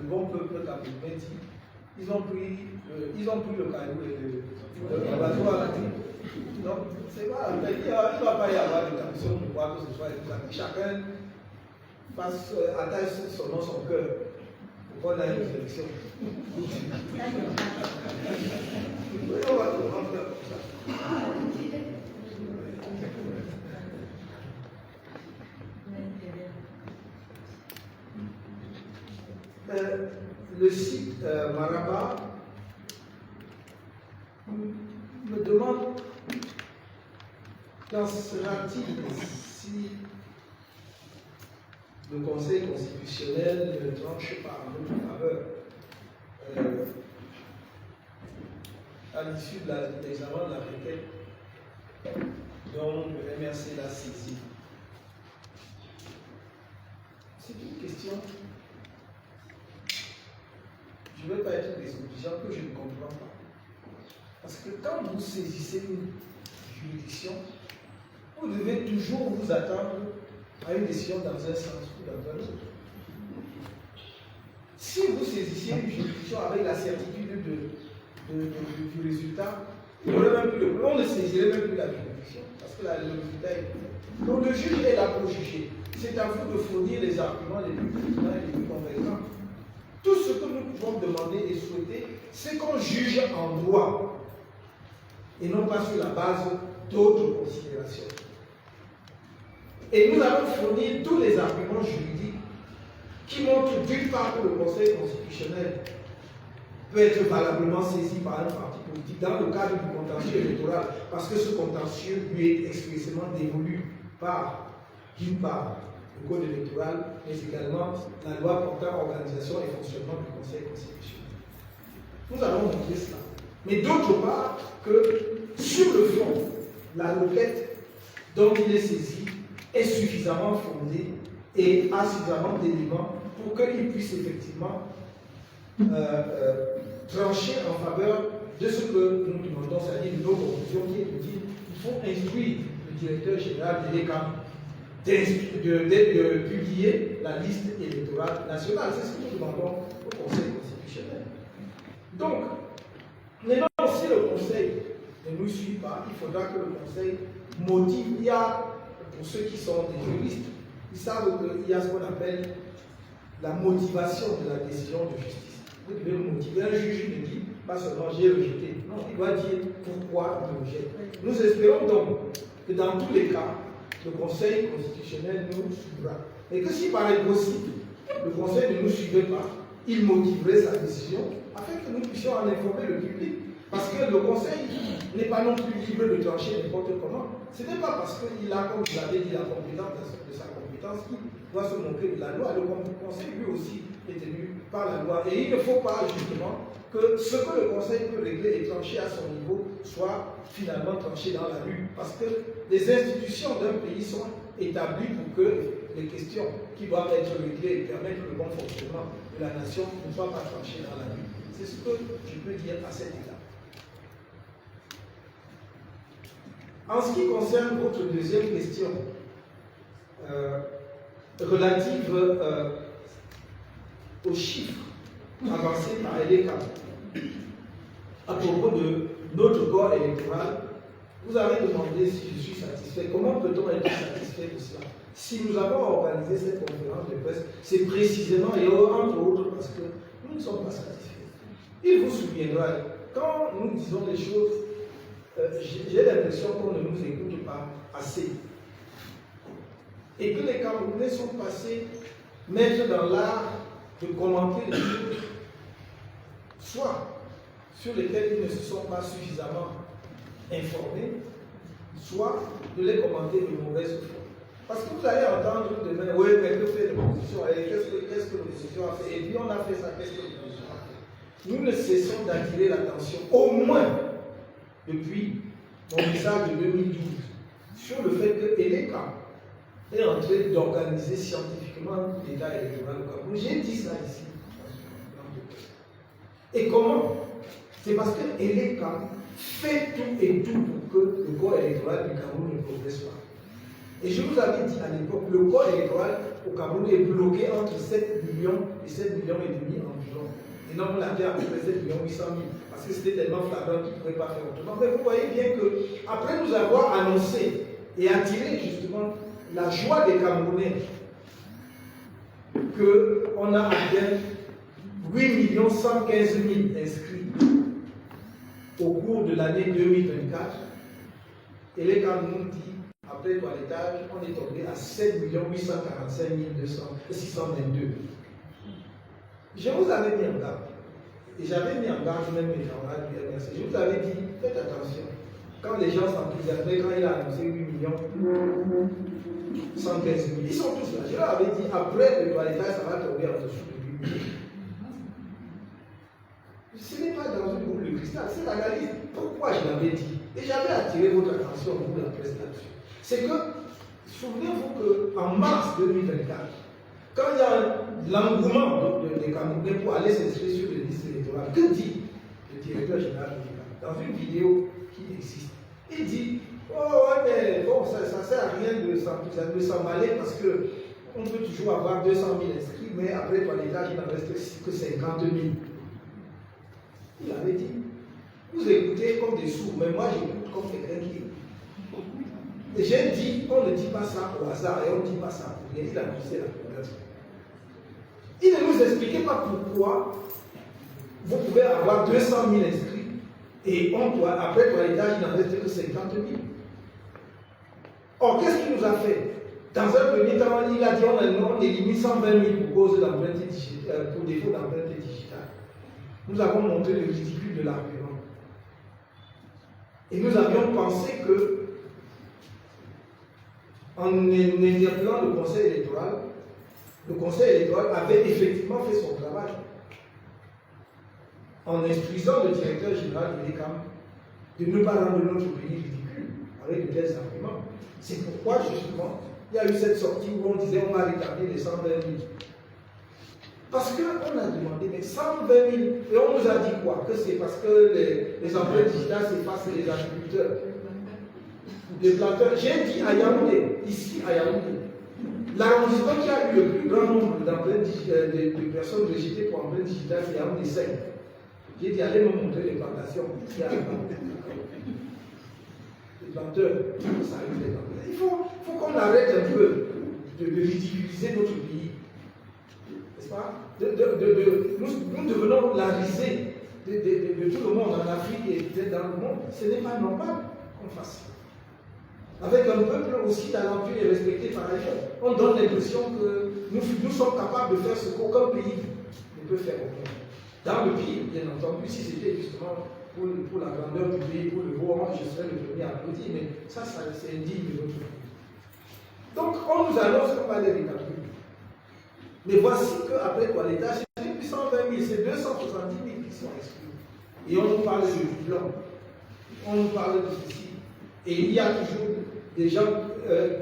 bon peuple camerounais dit, ils ont pris le caillou et le bateau à la tête. Donc, c'est pas, il ne va pas y avoir de tension pour voir que ce soit chacun attache son nom, son cœur, pour qu'on aille aux élections. On va tout rentrer comme ça. Le site Maraba me demande qu'en sera-t-il si le Conseil constitutionnel ne tranche pas en notre faveur à l'issue de l'examen de la requête dont le MRC l'a saisi. C'est une question. Je ne vais pas être désobligeant que je ne comprends pas. Parce que quand vous saisissez une juridiction, vous devez toujours vous attendre à une décision dans un sens ou dans un autre. Si vous saisissiez une juridiction avec la certitude du résultat, on ne saisirait même plus la juridiction, parce que le résultat est. Donc le juge est là pour juger. C'est à vous de fournir les arguments les plus pertinents et les plus convaincants. Tout ce que nous pouvons demander et souhaiter, c'est qu'on juge en droit et non pas sur la base d'autres considérations. Et nous allons fournir tous les arguments juridiques qui montrent d'une part que le Conseil constitutionnel peut être valablement saisi par un parti politique dans le cadre du contentieux électoral, parce que ce contentieux lui est expressément dévolu par, d'une part, le code électoral, mais également la loi portant organisation et fonctionnement du Conseil constitutionnel. Nous allons montrer cela. Mais d'autre part, que sur le fond, la requête dont il est saisi est suffisamment fondée et a suffisamment d'éléments pour qu'il puisse effectivement trancher en faveur de ce que nous demandons, c'est-à-dire nos conclusions, qui est de dire qu'il faut instruire le directeur général de l'ECAM de publier la liste électorale nationale. C'est ce que nous demandons au Conseil constitutionnel. Donc, maintenant, si le Conseil ne nous suit pas, il faudra que le Conseil motive. Il y a, pour ceux qui sont des juristes, ils savent qu'il y a ce qu'on appelle la motivation de la décision de justice. Vous devez motiver. Un juge ne dit pas seulement j'ai rejeté. Non, il doit dire pourquoi il rejette. Nous espérons donc que dans tous les cas, le Conseil constitutionnel nous suivra. Et que si par possible, le Conseil ne nous suivait pas, il motiverait sa décision afin que nous puissions en informer le public. Parce que le Conseil n'est pas non plus libre de trancher n'importe comment. Ce n'est pas parce qu'il a, comme vous l'avez dit, la compétence de sa compétence qu'il doit se moquer de la loi. Le Conseil, lui aussi, est tenu par la loi. Et il ne faut pas, justement, que ce que le Conseil peut régler et trancher à son niveau soit finalement tranché dans la rue. Parce que les institutions d'un pays sont établies pour que les questions qui doivent être réglées et permettre le bon fonctionnement de la nation ne soient pas tranchées dans la rue. C'est ce que je peux dire à cet égard. En ce qui concerne votre deuxième question, relative aux chiffres avancés par l'ECAM à propos de notre corps électoral, vous avez demandé si je suis satisfait. Comment peut-on être satisfait de cela? Si nous avons organisé cette conférence de presse, c'est précisément, et entre autres, parce que nous ne sommes pas satisfaits. Il vous souviendra, quand nous disons les choses, j'ai l'impression qu'on ne nous écoute pas assez. Et que les Camerounais sont passés mettre dans l'art de commenter les choses, soit sur lesquelles ils ne se sont pas suffisamment informés, soit de les commenter de mauvaise foi. Parce que vous allez entendre demain, oui, mais que fait l'opposition? Qu'est-ce que l'opposition a fait? Et puis on a fait ça, qu'est-ce que l'opposition a fait? Nous ne cessons d'attirer l'attention, au moins depuis mon message de 2012, sur le fait que l'ECAM est en train d'organiser scientifiquement l'État électoral au Cameroun. J'ai dit ça ici. Et comment? C'est parce que l'ECAM fait tout et tout pour que le corps électoral du Cameroun ne progresse pas. Et je vous avais dit à l'époque, le corps électoral au Cameroun est bloqué entre 7 millions et 7 millions et demi environ. Et non, on l'avait à peu près 7 800 000, parce que c'était tellement flagrant qu'ils ne pouvaient pas faire autrement. Mais vous voyez bien que, après nous avoir annoncé et attiré justement la joie des Camerounais, qu'on a atteint 8 115 000 inscrits au cours de l'année 2024, et les Camerounais dit, après toilettage, on est tombé à 7 845 622. Je vous avais mis en garde, et j'avais mis en garde même mes camarades du MRC. Je vous avais dit, faites attention. Quand les gens s'enthousiasmaient, quand il a annoncé 8 115 000, ils sont tous là. Je leur avais dit, après le toilettage, ça va tomber en dessous de 8 000. Ce n'est pas dans une boule de cristal, c'est l'analyse. Pourquoi je l'avais dit? Et j'avais attiré votre attention, vous, la presse là-dessus. C'est que, souvenez-vous qu'en mars 2024, quand il y a l'engouement des Camerounais pour aller s'inscrire sur les listes électorales, que dit le directeur général de l'État dans une vidéo qui existe? Il dit, oh ouais, mais bon, ça ne sert à rien de s'emballer parce qu'on peut toujours avoir 200 000 inscrits, mais après toilettage, il n'en reste que 50 000. Il avait dit, vous écoutez comme des sourds, mais moi j'écoute comme quelqu'un qui écoute. Et j'ai dit, on ne dit pas ça au hasard et on ne dit pas ça pour rien. Il a annoncé la problème. Il ne nous expliquait pas pourquoi vous pouvez avoir 200 000 inscrits et après toilettage, il n'en reste que 50 000. Or, qu'est-ce qu'il nous a fait? Dans un premier temps, il a dit on élimine 120 000 pour cause d'empreinte digitale, pour défaut d'empreinte digitale. Nous avons montré le ridicule de l'argument. Et nous avions pensé que, en interpellant le Conseil électoral avait effectivement fait son travail en instruisant le directeur général de l'ECAM de ne pas rendre notre pays ridicule avec de tels arguments. C'est pourquoi, justement, il y a eu cette sortie où on disait on va rétablir les 120 000. Parce qu'on a demandé, mais 120 000, et on nous a dit quoi? Que c'est parce que les empreintes digitales s'effacent les agriculteurs. Les planteurs. J'ai dit à Yaoundé, ici à Yaoundé, l'arrondissement qui a eu le plus grand nombre d'empreintes de personnes rejetées pour empreintes digitales, c'est Yaoundé 5. J'ai dit, allez me montrer les plantations. Les planteurs, ça arrive les planteurs. Il faut qu'on arrête un peu de ridiculiser notre pays. N'est-ce pas? Nous devenons la risée de tout le monde en Afrique et peut-être dans le monde. Ce n'est pas normal qu'on fasse ça. Avec un peuple aussi talentueux et respecté par ailleurs, on donne l'impression que nous sommes capables de faire ce qu'aucun pays ne peut faire au monde. Dans le pire, bien entendu, si c'était justement pour la grandeur du pays, pour le beau rang, je serais le premier à applaudir, mais ça c'est indigne de notre pays. Donc, on nous annonce qu'on va les rétablir. Mais voici qu'après l'État, c'est plus 120 000, c'est 270 000 qui sont exclus. Et on nous parle de blanc, on nous parle de ceci. Et il y a toujours des gens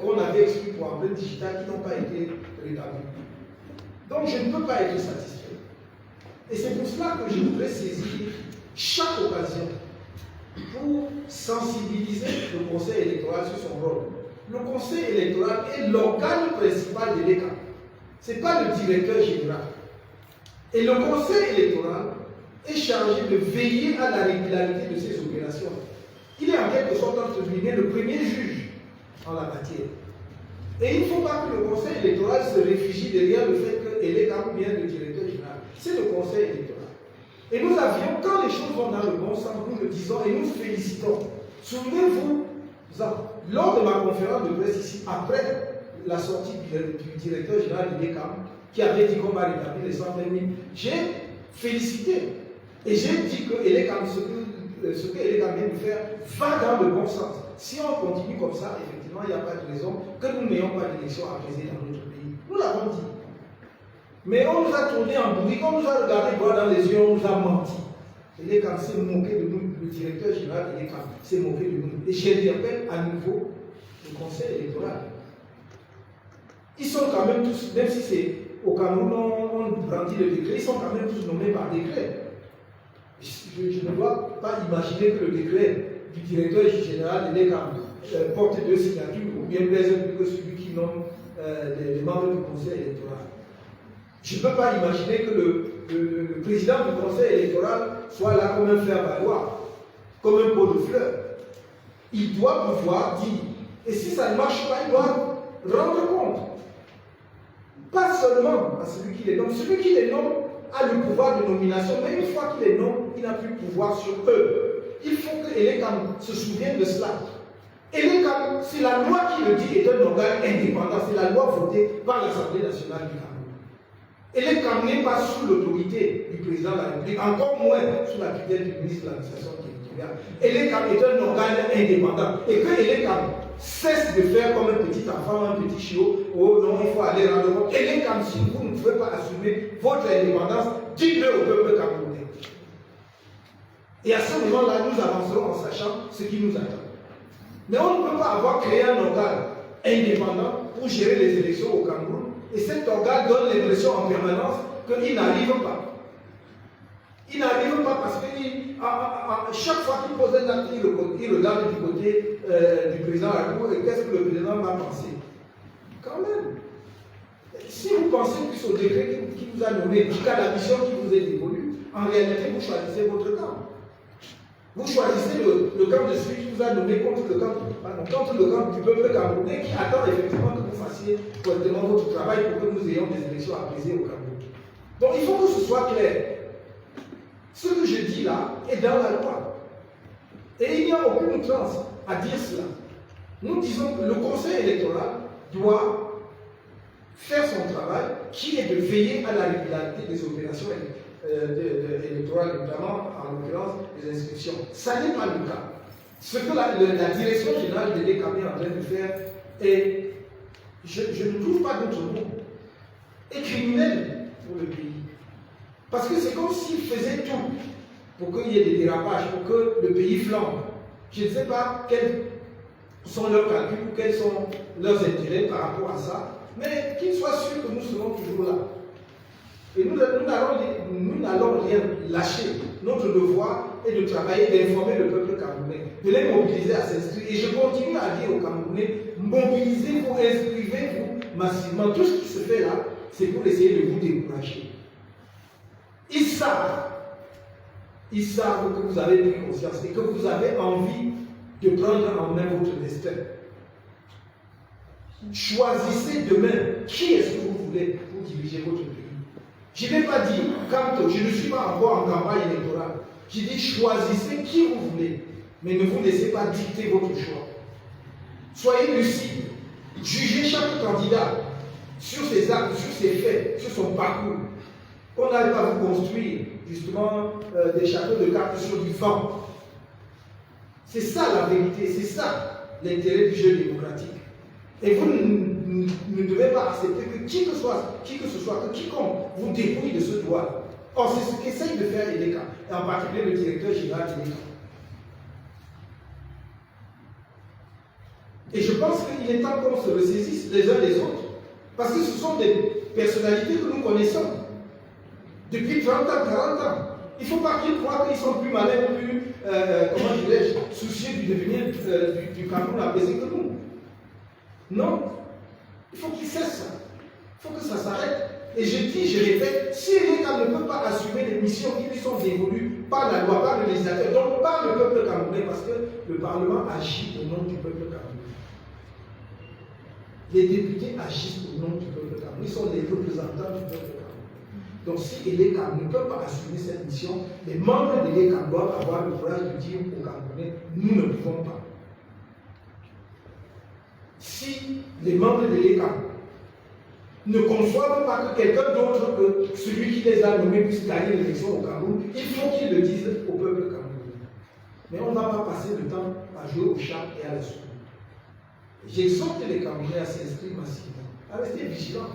qu'on avait exclus pour empreinte digitale qui n'ont pas été rétablis. Donc, je ne peux pas être satisfait. Et c'est pour cela que je voudrais saisir chaque occasion pour sensibiliser le Conseil électoral sur son rôle. Le Conseil électoral est l'organe principal de l'État. Ce n'est pas le directeur général. Et le Conseil électoral est chargé de veiller à la régularité de ces opérations. Il est en quelque sorte entre guillemets le premier juge en la matière. Et il ne faut pas que le Conseil électoral se réfugie derrière le fait que l'État ou bien le directeur général. C'est le Conseil électoral. Et nous avions, quand les choses vont dans le bon sens, nous le disons et nous félicitons. Souvenez-vous, lors de ma conférence de presse ici, après la sortie du directeur général de l'ECAM, qui avait dit qu'on va rétablir les 120 000, j'ai félicité. Et j'ai dit que l'ECAM, ce que l'État vient de faire va dans le bon sens. Si on continue comme ça, effectivement, il n'y a pas de raison que nous n'ayons pas d'élection apaisée dans notre pays. Nous l'avons dit. Mais on nous a tourné en bourrique, on nous a regardé droit dans les yeux, on nous a menti. L'État s'est moqué de nous, le directeur général de l'État s'est moqué de nous. Et j'interpelle à nouveau le Conseil électoral. Ils sont quand même tous, même si c'est au Cameroun, on brandit le décret, ils sont quand même tous nommés par décret. Je ne dois pas imaginer que le décret du directeur général de l'ECAM porte deux signatures ou bien pèse plus que celui qui nomme les membres du Conseil électoral. Je ne peux pas imaginer que le président du Conseil électoral soit là comme un faire-valoir, comme un pot de fleurs. Il doit pouvoir dire, et si ça ne marche pas, il doit rendre compte. Pas seulement à celui qui les nomme. Celui qui les nomme a le pouvoir de nomination, mais une fois qu'il les nomme, il n'a plus de pouvoir sur eux. Il faut que l'ECAM se souvienne de cela. Et l'ECAM, c'est la loi qui le dit, est un organe indépendant. C'est la loi votée par l'Assemblée nationale du Cameroun. Et l'ECAM n'est pas sous l'autorité du président de la République, encore moins sous la tutelle du ministre de l'administration territoriale. Et l'ECAM est un organe indépendant. Et que l'ECAM cesse de faire comme un petit enfant, un petit chiot, oh non, il faut aller rendre compte. Et l'ECAM, si vous ne pouvez pas assumer votre indépendance, dites-le au peuple camerounais. Et à ce moment-là, nous avancerons en sachant ce qui nous attend. Mais on ne peut pas avoir créé un organe indépendant pour gérer les élections au Cameroun. Et cet organe donne l'impression en permanence qu'il n'arrive pas. Il n'arrive pas parce que chaque fois qu'il pose un acte, il regarde du côté du président de la Cour et qu'est-ce que le président va penser. Quand même. Si vous pensez plus au décret qui vous a nommé, jusqu'à la mission qui vous est dévolue, en réalité, vous choisissez votre camp. Vous choisissez le camp de celui qui vous a nommé contre le camp du peuple camerounais qui attend effectivement que vous fassiez correctement votre travail pour que nous ayons des élections apaisées au Cameroun. Donc il faut que ce soit clair. Ce que je dis là est dans la loi. Et il n'y a aucune outrance à dire cela. Nous disons que le Conseil électoral doit faire son travail, qui est de veiller à la régularité des opérations électorales, notamment en l'occurrence des inscriptions. Ça n'est pas le cas. Ce que la direction générale de l'ECAM est en train de faire est, je ne trouve pas d'autre mot, est criminel pour le pays. Parce que c'est comme s'ils faisaient tout pour qu'il y ait des dérapages, pour que le pays flambe. Je ne sais pas quels sont leurs calculs ou quels sont leurs intérêts par rapport à ça, mais qu'ils soient sûrs que nous serons toujours là. Et nous n'allons rien lâcher. Notre devoir est de travailler, d'informer le peuple camerounais, de les mobiliser à s'inscrire. Et je continue à dire aux Camerounais, mobilisez-vous, inscrivez-vous massivement. Tout ce qui se fait là, c'est pour essayer de vous décourager. Ils savent que vous avez pris conscience et que vous avez envie de prendre en main votre destin. Choisissez demain qui est-ce que vous voulez pour diriger votre pays. Je n'ai pas dit, quand je ne suis pas encore en campagne électorale, j'ai dit choisissez qui vous voulez, mais ne vous laissez pas dicter votre choix. Soyez lucide, jugez chaque candidat sur ses actes, sur ses faits, sur son parcours. On n'arrive pas à vous construire justement des châteaux de cartes sur du vent. C'est ça la vérité, c'est ça l'intérêt du jeu démocratique. Et vous ne devez pas accepter que qui que ce soit, que quiconque vous dépouille de ce droit. Or, c'est ce qu'essaye de faire l'EDECA, et en particulier le directeur général de l'EDECA. Et je pense qu'il est temps qu'on se ressaisisse les uns les autres, parce que ce sont des personnalités que nous connaissons depuis 30 ans, 40 ans. Il ne faut pas qu'ils croient qu'ils sont plus malins, plus, comment dirais-je, soucieux du devenir du Cameroun apaisé que nous. Non, il faut qu'ils cessent ça. Il faut que ça s'arrête. Et je dis, je répète, si l'État ne peut pas assumer les missions qui lui sont dévolues par la loi, par le législateur, donc par le peuple camerounais, parce que le Parlement agit au nom du peuple camerounais. Les députés agissent au nom du peuple camerounais. Ils sont les représentants du peuple camerounais. Donc si l'État ne peut pas assumer cette mission, les membres de l'État doivent avoir le courage de dire aux Camerounais, nous ne pouvons pas. Si les membres de l'État ne conçoivent pas que quelqu'un d'autre que celui qui les a nommés puisse gagner l'élection au Cameroun, il faut qu'ils le disent au peuple camerounais. Mais on ne va pas passer le temps à jouer au chat et à la souris. J'exhorte les Camerounais à s'inscrire massivement, à rester vigilants.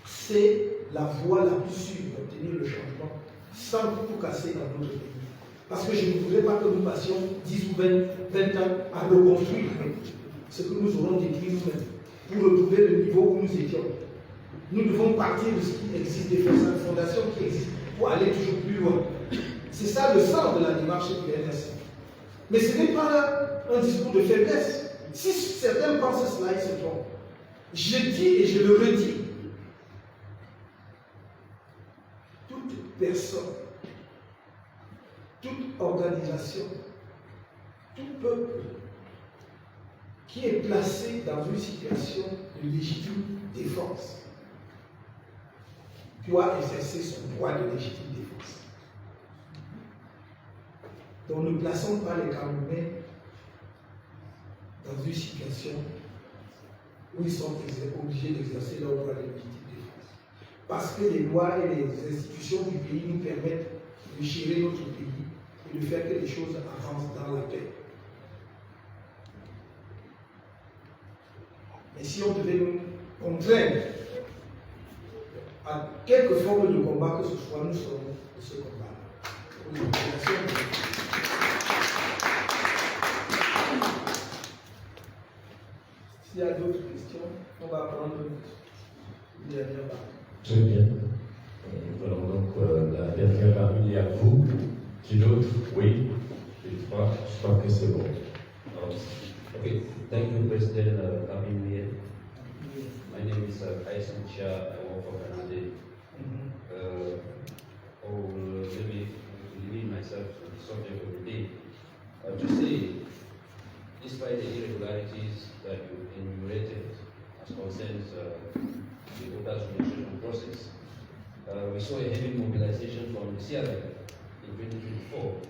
C'est la voie la plus sûre d'obtenir le changement sans tout casser dans notre pays. Parce que je ne voudrais pas que nous passions 10 ou 20 ans à reconstruire ce que nous aurons détruit nous-mêmes pour retrouver le niveau où nous étions. Nous devons partir de ce qui existe, des fondations qui existent, pour aller toujours plus loin. C'est ça le sens de la démarche du RNC. Mais ce n'est pas un discours de faiblesse. Si certains pensent cela, ils se trompent. Je dis et je le redis. Toute personne, toute organisation, tout peuple qui est placé dans une situation de légitime défense doit exercer son droit de légitime défense. Donc ne plaçons pas les Camerounais dans une situation où ils sont obligés d'exercer leur droit de légitime défense. Parce que les lois et les institutions du pays nous permettent de gérer notre pays et de faire que les choses avancent dans la paix. Mais si on devait nous contraindre à quelque forme de combat que ce soit, nous serons de ce combat-là. S'il y a d'autres questions, on va prendre une dernière partie. Très bien. Nous allons donc la dernière partie à vous. Qui d'autre? Oui. Je crois que c'est bon. Okay, thank you, President Kabin. My name is Kaisen Chia. I work for Canada. I will limit myself to the subject of the day. To say, despite the irregularities that you enumerated as concerns the voters' registration process, we saw a heavy mobilization from the CRM in 2024.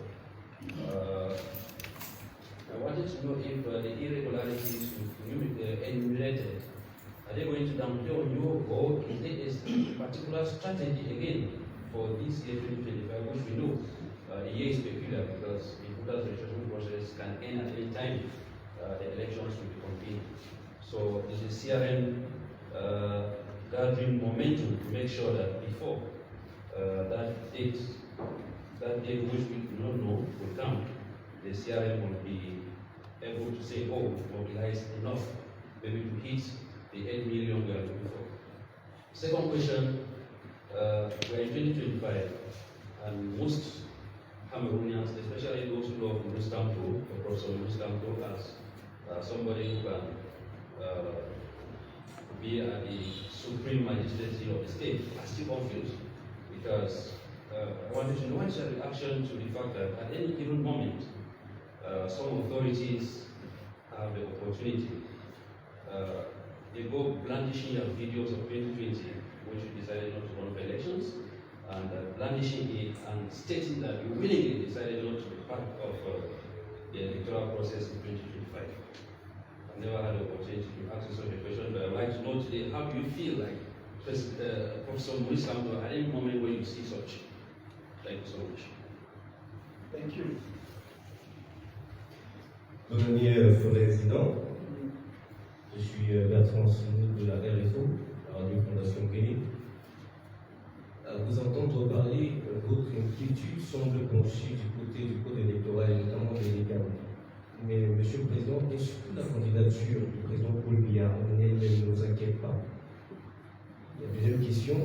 I wanted to to know if the irregularities enumerated, are they going to downplay on you, or is there a particular strategy again for this year 2025, which we know the year is peculiar because the voters' registration process can end at any time the elections will be convened. So is the CRM gathering momentum to make sure that before that date which we do not know will come, the CRM will be able to say, oh, mobilize enough maybe to hit the 8 million we are looking for. Second question, we're in 2025 and most Cameroonians, especially those who love Louis Campo, Professor Louis Campo, as somebody who can be at the supreme magistracy of the state, are still confused because I wanted to know what's your reaction to the fact that at any given moment, some authorities have the opportunity. They go blandishing their videos of 2020, which we decided not to run for elections, and blandishing it and stating that we willingly decided not to be part of the electoral process in 2025. I've never had the opportunity to ask you such a question, but I'd like to know today, how do you feel like Professor Maurice Kamto at any moment when you see such? Thank you so much. Thank you. Premier Président, je suis Bertrand Sinou de la RFO, la Radio Fondation Guinée. À vous entendre parler, votre inquiétude semble pencher du côté du code électoral et notamment des légalités. Mais, Monsieur le Président, est-ce que la candidature du président Paul Biya en elle-même ne nous inquiète pas? La deuxième question,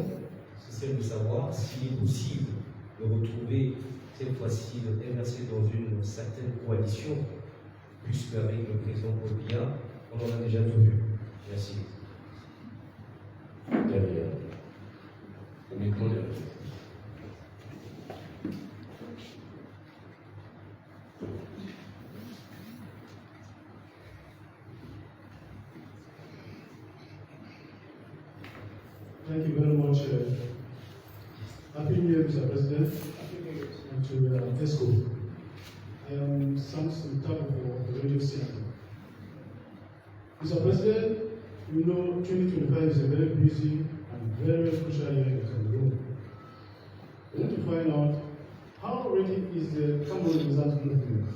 c'est celle de savoir s'il est possible de retrouver cette fois-ci de MRC dans une certaine coalition, puisque avec le président Paul Biya, on en a déjà tout vu. Merci. Derrière. Au micro derrière. Thank you very much. Happy New Year, Mr. President, and to ESCO. I am Samson Tabo for the radio station. Mr. President, you know 2025 is a very busy and very crucial year in Cameroon. We want to find out how ready is the Cameroon Resistance Movement.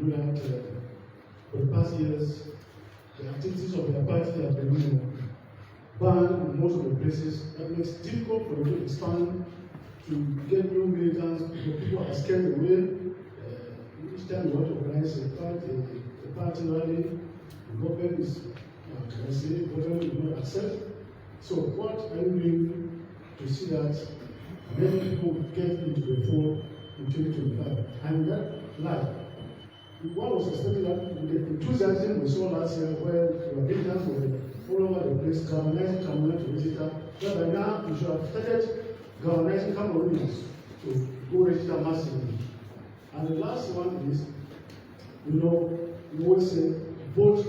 You know that for the past years, the activities of their party have been banned in most of the places. That makes it difficult for them to expand, to get new militants, because people are scared away. Each time you want to organize a party rally, the government is, can I say, the government will not accept. So what are you doing to see that many people get into the fold in 2025? And that life, one was expecting that with the enthusiasm we saw last year, where the militants were all over the place, galvanizing Cameroon to register, but by now we should have started galvanizing Cameroonians to go register massively. And the last one is, you know, we always say, vote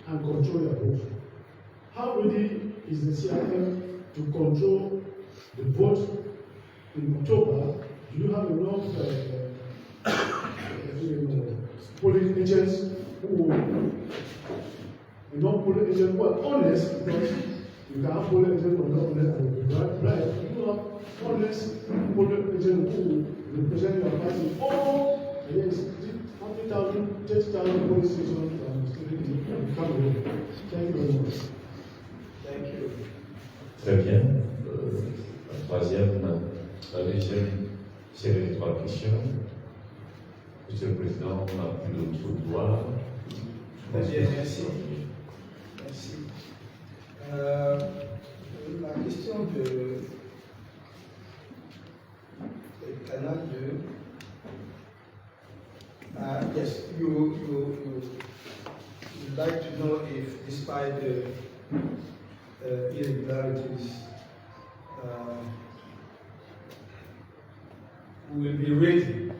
and control your vote. How ready is the CRM to control the vote in October? Do you have enough polling agents who are honest, because you can have polling agents who are not honest and right. You have honest polling agents who represent your party. Or against 20,000, 30,000 polling stations in Cameroon. Thank you very much. Thank you. Très bien. La deuxième série de 3 questions. Monsieur le Président, on n'a plus d'autres droits. Très bien, merci. Merci. La question de Canal 2. Yes, you'd like to know if, despite the irregularities, we will be ready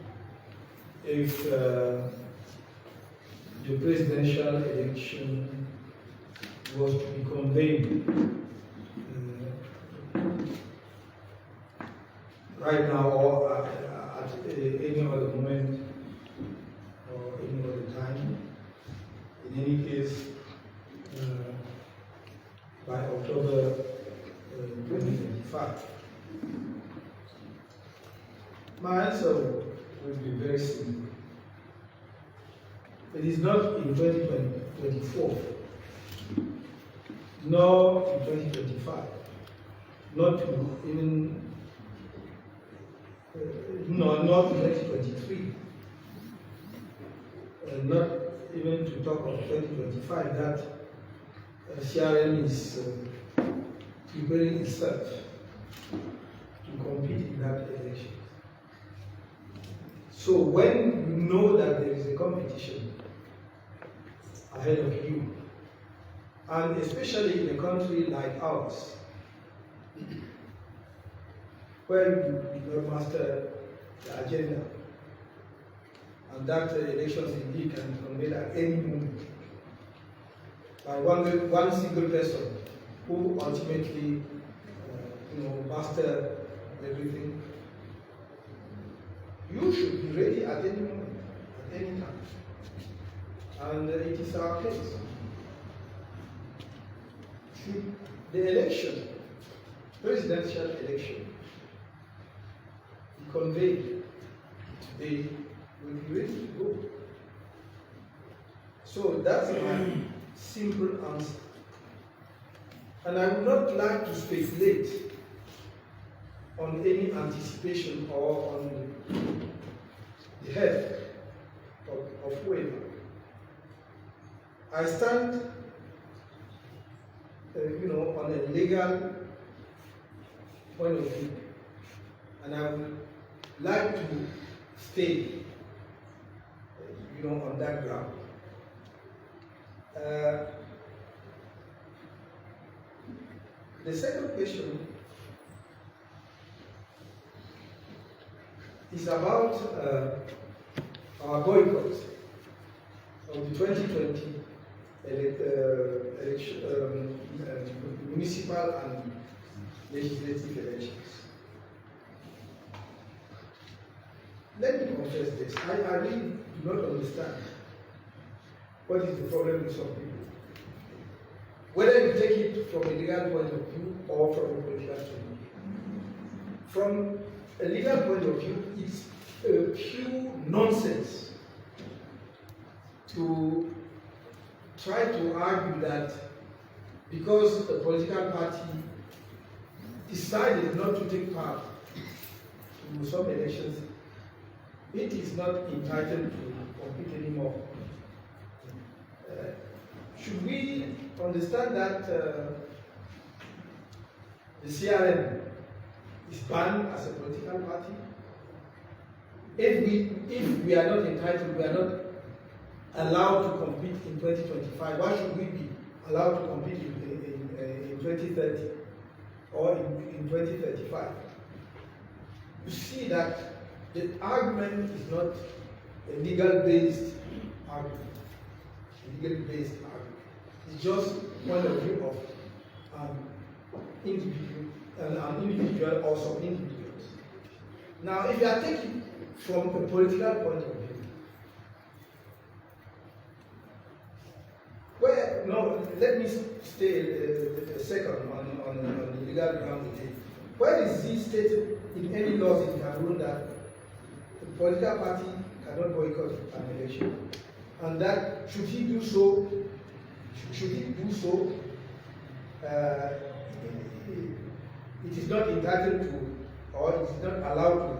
if the presidential election was to be convened right now or at any other moment or any other time. very simple. It is not in 2024, nor in 2025, not even not in 2023, and not even to talk of 2025 that CRM is preparing itself to compete in that election. So when you know that there is a competition ahead of you, and especially in a country like ours, where you do not master the agenda, and that elections indeed can be convened at any moment by one single person who ultimately master everything. You should be ready at any moment, at any time. And it is our case. Should the election, presidential election, be conveyed today, we'll be ready to go. So that's my simple answer. And I would not like to speculate on any anticipation or on the head of whoever. I stand, on a legal point of view, and I would like to stay, on that ground. The second question is about our boycott of the 2020 election, municipal and legislative elections. Let me confess this. I really do not understand what is the problem with some people. Whether you take it from a legal point of view or from a political point of view. From a legal point of view, it's pure nonsense to try to argue that because a political party decided not to take part in some elections, it is not entitled to compete anymore. Should we understand that the CRM is banned as a political party? If we are not entitled, we are not allowed to compete in 2025, why should we be allowed to compete in 2030 or in 2035? You see that the argument is not a legal-based argument. Legal-based argument. It's just point of view of an individual or some individuals. Now, if you are taking from a political point of view, let me stay a second on the legal ground again. Where is it stated in any laws in Cameroon that the political party cannot boycott an election? And that should he do so, it is not entitled to, or it is not allowed to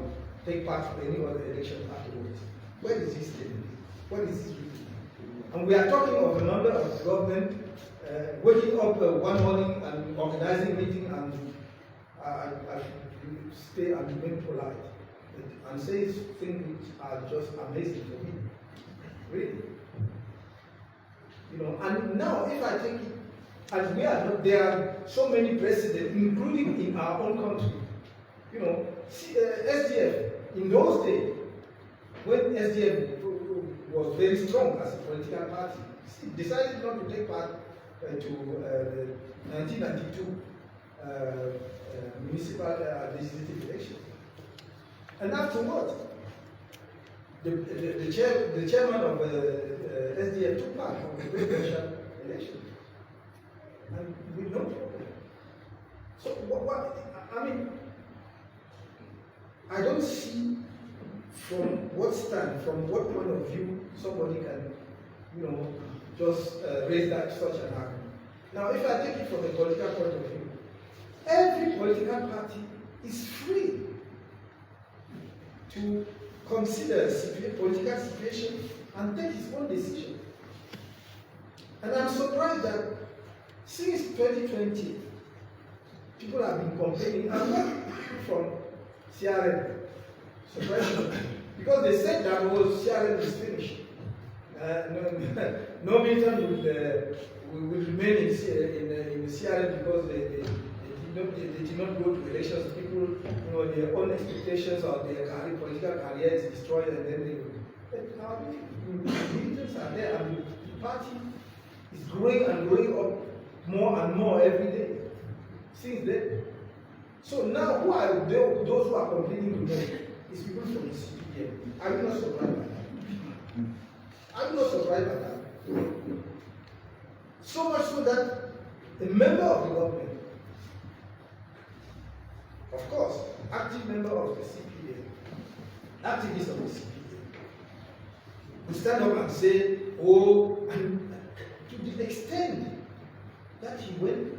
take part in any other election afterwards. Where is this stated? What is this written? And we are talking of a number of government waking up one morning and organizing meeting and stay and remain polite and say things which are just amazing for me. Really. And now if I take it, as we are not, there are so many precedents, including in our own country. SDF, in those days, when SDF was very strong as a political party, decided not to take part to the 1992 municipal legislative election. And afterwards, the chairman of SDF took part in the presidential election. And with no problem. So I don't see from what stand, from what point of view somebody can, just raise that such an argument. Now, if I take it from a political point of view, every political party is free to consider political situation and take its own decision. And I'm surprised that since 2020, people have been complaining, and not from CRM, surprisingly, because they said that CRM is finished. No militant will remain in the CRM because they did not go to elections. People, their own expectations of their political career is destroyed, and then they will. The militants are there, and the party is growing and growing up more and more every day since then. So now, who are those who are complaining today? It's people from the CPDM. I will not surprised by that. I will not surprised by that. So much so that a member of the government, of course, active member of the CPDM, activist of the CPDM, will stand up and say, and to the extent that he went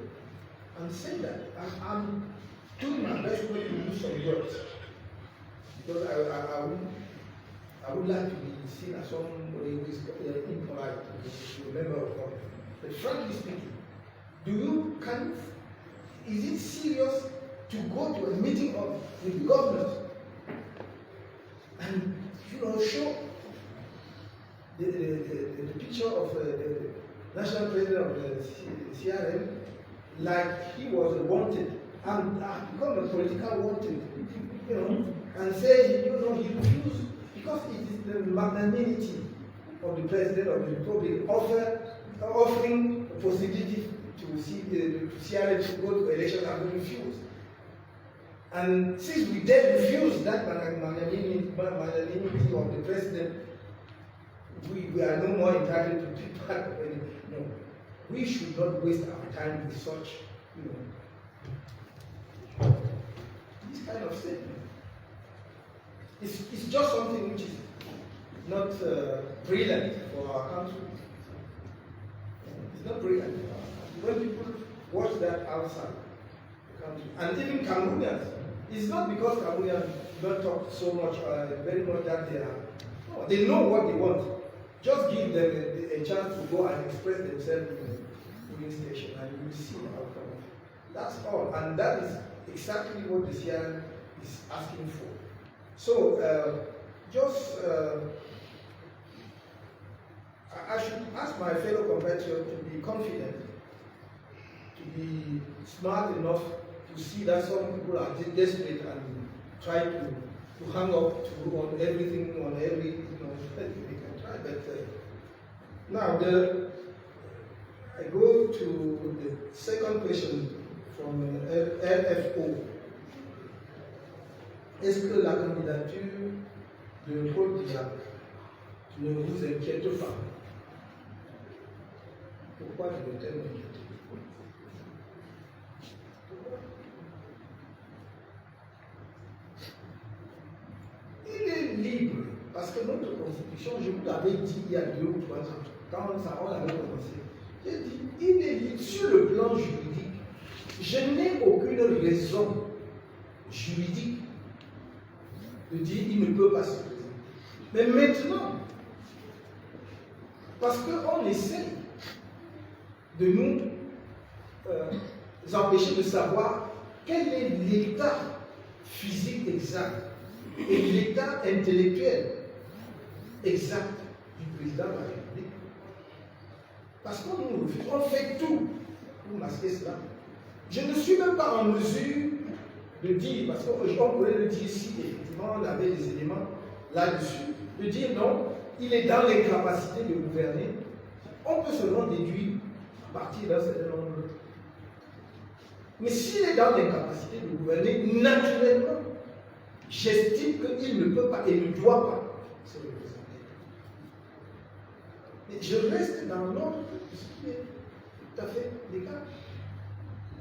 and said that I'm doing my best way to do some work, because I would like to be seen as somebody who is impolite to a member of government. But frankly speaking, is it serious to go to a meeting with the governors and show the picture of the national president of the CRM like he was wanted and become a political wanted, and say he refused because it is the magnanimity of the president of the republic offering a possibility to see the CRM to go to election and we refuse. And since we did refuse that magnanimity of the president, we are no more entitled to take part of any. No, we should not waste our time with such, this kind of statement. It's just something which is not brilliant for our country. It's not brilliant. When people watch that outside the country, and even Cameroonians, it's not because Cameroonians do not talk so much, very much that they are. No, they know what they want. Just give them a chance to go and express themselves in the polling station, and you will see the outcome of it. That's all, and that is exactly what the CRM is asking for. So, I should ask my fellow compatriots to be confident, to be smart enough to see that some people are desperate and try to hang up on everything, on every, they can try. But now, I go to the second question from LFO. Est-ce que la candidature de Paul Biya ne vous inquiète pas? Pourquoi devait-elle m'inquiéter? Il est libre, parce que notre constitution, je vous l'avais dit il y a 2 ou 3 ans, quand on l'avait commencé, j'ai dit, il est libre sur le plan juridique. Je n'ai aucune raison juridique de dire qu'il ne peut pas se présenter. Mais maintenant, parce qu'on essaie de nous empêcher de savoir quel est l'état physique exact et l'état intellectuel exact du président de la République. Parce qu'on nous refuse, on fait tout pour masquer cela. Je ne suis même pas en mesure de dire, parce qu'on pourrait le dire si effectivement on avait des éléments là-dessus, de dire non, il est dans l'incapacité de gouverner. On peut seulement déduire à partir d'un certain nombre. Mais s'il est dans l'incapacité de gouverner, naturellement, j'estime qu'il ne peut pas et ne doit pas se représenter. Mais je reste dans l'ordre de ce qui est tout à fait légal.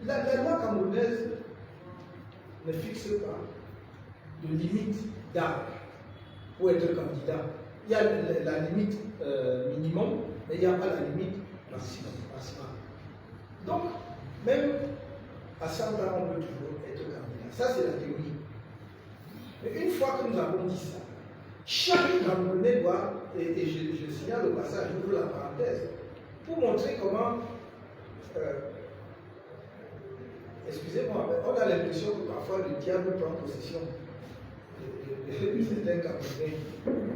La loi camerounaise ne fixe pas de limite d'âge pour être candidat. Il y a la limite minimum, mais il n'y a pas la limite maximum. Donc, même à 100 ans, on peut toujours être candidat. Ça, c'est la théorie. Mais une fois que nous avons dit ça, chaque Camerounais doit, et je signale au passage, j'ouvre la parenthèse, pour montrer comment, excusez-moi, on a l'impression que parfois le diable prend possession de certains Camerounais,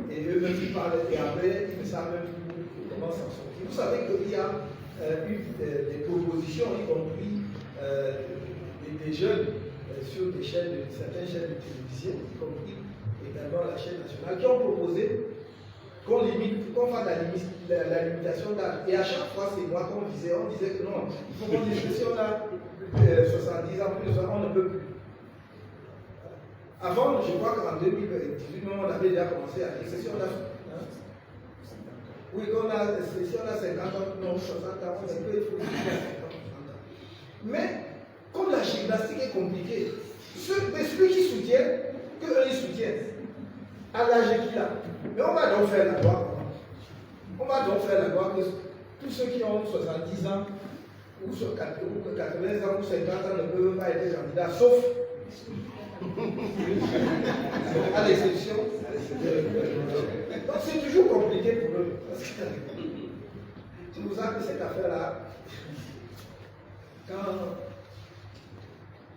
et eux-mêmes ils parlent, et après ils ne savent même plus comment s'en sortir. Vous savez qu'il y a eu des propositions, y compris des jeunes sur des chaînes, certaines chaînes de télévision, y compris également la chaîne nationale, qui ont proposé qu'on fasse la limitation d'âge. Et à chaque fois, c'est moi qu'on disait, on disait que non, il faut qu'on dise que si on a 70 ans, plus de 60, on ne peut plus. Avant, je crois qu'en 2018, on avait déjà commencé à dire que si on a... Oui, si on a 50 ans, non, 60 ans, on peut, il faut 50 ans. Mais, comme la gymnastique est compliquée, celui qui soutient, qu'eux ils soutiennent, à l'âge qu'il a. Mais on va donc faire la loi. On va donc faire la loi que tous ceux qui ont 70 ans, ou 80 ans, ou 50 ans ne peuvent pas être candidats, sauf à l'exception. Donc c'est toujours compliqué pour eux. C'est pour ça que cette affaire-là, quand,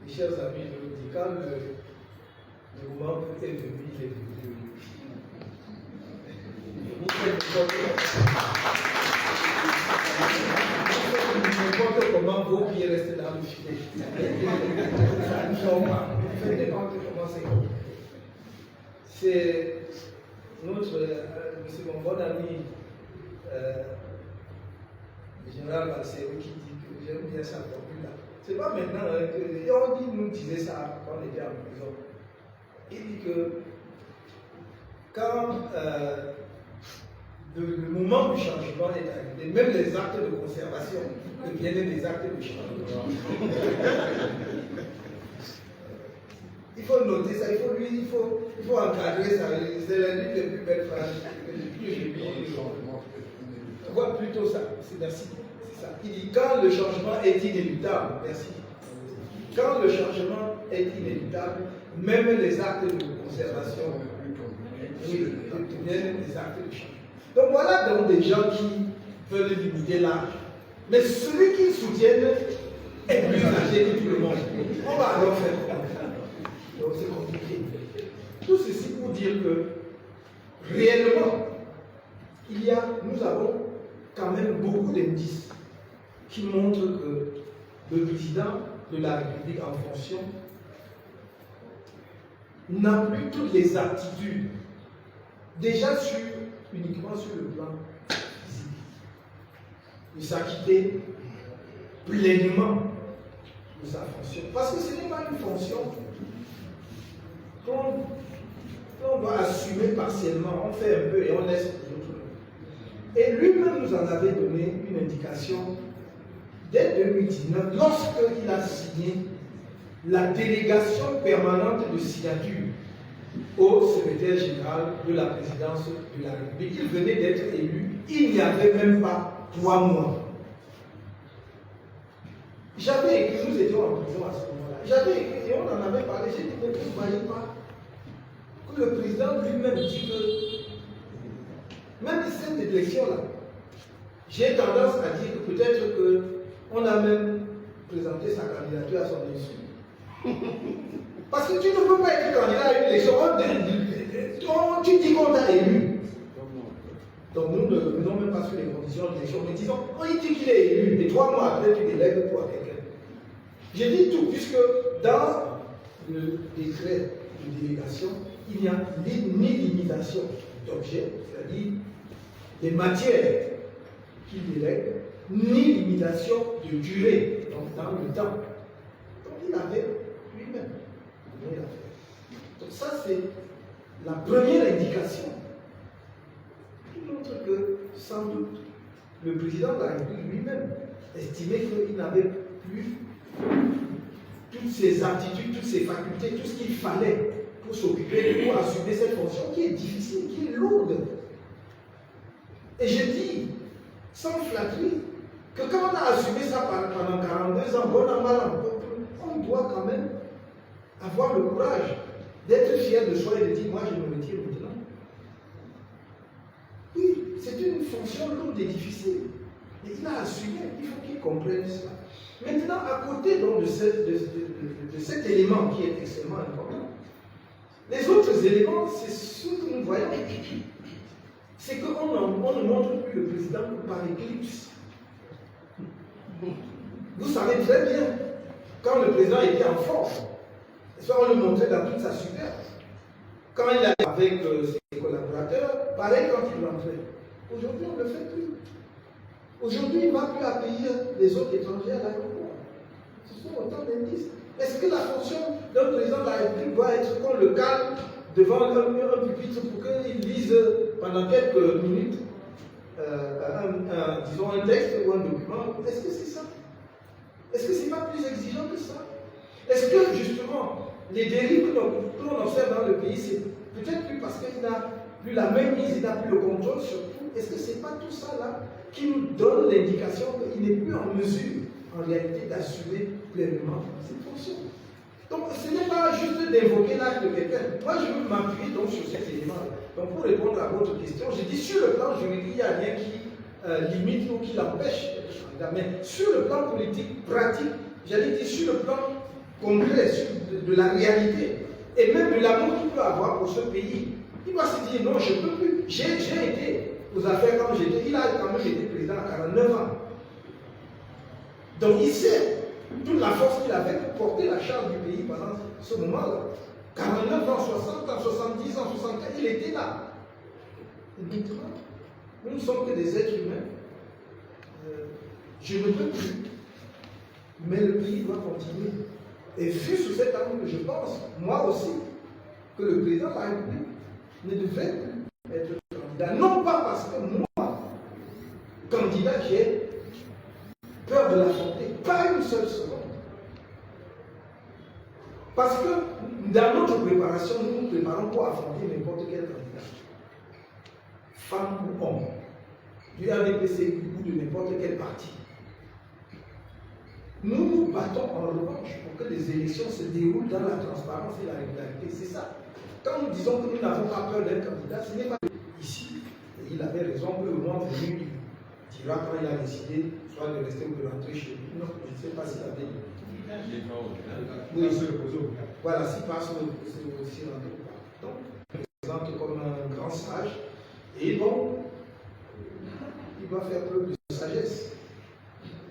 mes chers amis, je vous dis, quand le moment est venu, il est venu. N'importe comment vos pieds restent dans le filet. Non, faites des comptes comment c'est. C'est mon bon ami, le général Balsero, qui dit que j'aime bien sa formule-là. C'est pas maintenant que. On nous disait ça quand on était en prison. Il dit que quand le moment du changement est arrivé, même les actes de conservation deviennent des actes de changement. Il faut noter ça, il faut encadrer ça. C'est l'une des plus belles phrases que j'ai lues. On voit plutôt ça. Merci. C'est ça. Il dit quand le changement est inéluctable, merci. Quand le changement est inéluctable, même les actes de conservation deviennent des actes de changement. Donc voilà donc des gens qui veulent limiter l'âge. Mais celui qu'ils soutiennent est plus âgé que tout le monde. On va alors faire quoi? Donc c'est compliqué. Tout ceci pour dire que réellement, nous avons quand même beaucoup d'indices qui montrent que le président de la République en fonction n'a plus toutes les aptitudes, déjà uniquement sur le plan physique, de s'acquitter pleinement de sa fonction. Parce que ce n'est pas une fonction qu'on doit assumer partiellement, on fait un peu et on laisse les autres. Et lui-même nous en avait donné une indication dès 2019, lorsqu'il a signé la délégation permanente de signature au secrétaire général de la présidence de la République. Il venait d'être élu, il n'y avait même pas 3 mois. J'avais écrit, nous étions en prison à ce moment-là, j'avais écrit et on en avait parlé, j'ai dit, mais vous ne voyez pas que le président lui-même dit que, même cette élection-là, j'ai tendance à dire que peut-être qu'on a même présenté sa candidature à son insu. Parce que tu ne peux pas être candidat à une élection, tu dis qu'on t'a élu. Donc nous ne venons même pas sur les conditions de l'élection, mais disons, on dit qu'il est élu, et 3 mois après tu délègues pour quelqu'un. J'ai dit tout, puisque dans le décret de délégation, il n'y a ni limitation d'objet, c'est-à-dire des matières qu'il délègue, ni limitation de durée, donc dans le temps. Donc il avait lui-même. Donc ça c'est la première indication qui montre que sans doute le président de la République lui-même estimait qu'il n'avait plus toutes ses aptitudes, toutes ses facultés, tout ce qu'il fallait pour s'occuper, pour assumer cette fonction qui est difficile, qui est lourde. Et je dis, sans flatterie, que quand on a assumé ça pendant 42 ans, bon an, mal an, on doit quand même avoir le courage d'être fier de soi et de dire, moi je me retire maintenant. Oui, c'est une fonction lourde et difficile. Et il a assumé, il faut qu'il comprenne cela. Maintenant, à côté donc, de cet élément qui est extrêmement important, les autres éléments, c'est ce que nous voyons. C'est qu'on ne montre plus le président par éclipse. Vous savez très bien, quand le président était en forme, on le montrait dans toute sa superbe. Quand il allait avec ses collaborateurs, pareil quand il rentrait. Aujourd'hui, on ne le fait plus. Aujourd'hui, il ne va plus accueillir les autres étrangers à l'aéroport. Ce sont autant d'indices. Est-ce que la fonction d'un président de la République doit être qu'on le calme devant un pupitre pour qu'il lise pendant quelques minutes, disons, un texte ou un document? Est-ce que c'est ça? Est-ce que ce n'est pas plus exigeant que ça? Est-ce que, justement, les dérives que l'on observe dans le pays, c'est peut-être plus parce qu'il n'a plus la même mise, il n'a plus le contrôle sur tout? Est-ce que ce n'est pas tout ça là qui nous donne l'indication qu'il n'est plus en mesure, en réalité, d'assumer pleinement cette fonction? Donc, ce n'est pas juste d'évoquer l'acte de quelqu'un. Moi, je veux m'appuyer donc sur cet élément-là. Donc, pour répondre à votre question, j'ai dit sur le plan juridique, il n'y a rien qui limite ou qui l'empêche d'être candidat. Mais sur le plan politique, pratique, j'allais dire sur le plan concret, de la réalité, et même de l'amour qu'il peut avoir pour ce pays, il va se dire non, je ne peux plus. J'ai été aux affaires quand j'étais, il a quand même été président à 49 ans. Donc il sait toute la force qu'il avait pour porter la charge du pays pendant ce moment-là. 49 ans, 60 ans, 70 ans, 64, il était là. Et maintenant, nous ne sommes que des êtres humains. Je ne peux plus. Mais le pays doit continuer. Et vu sous cet angle, je pense, moi aussi, que le président de la République ne devrait plus être candidat. Non pas parce que moi, candidat, j'ai peur de l'affronter, pas une seule seconde. Parce que dans notre préparation, nous nous préparons pour affronter n'importe quel candidat. Femme ou homme, du RDPC ou de n'importe quel parti. Nous nous battons en revanche pour que les élections se déroulent dans la transparence et la régularité. C'est ça. Quand nous disons que nous n'avons pas peur d'un candidat, ce n'est pas ici. Et il avait raison que le moment venu, il dira quand il a décidé soit de rester ou de rentrer chez lui. Non, je ne sais pas s'il avait dit. Oui, voilà, s'il passe aussi rentrer ou pas. Donc, il se présente comme un grand sage. Et bon, il doit faire preuve de sagesse.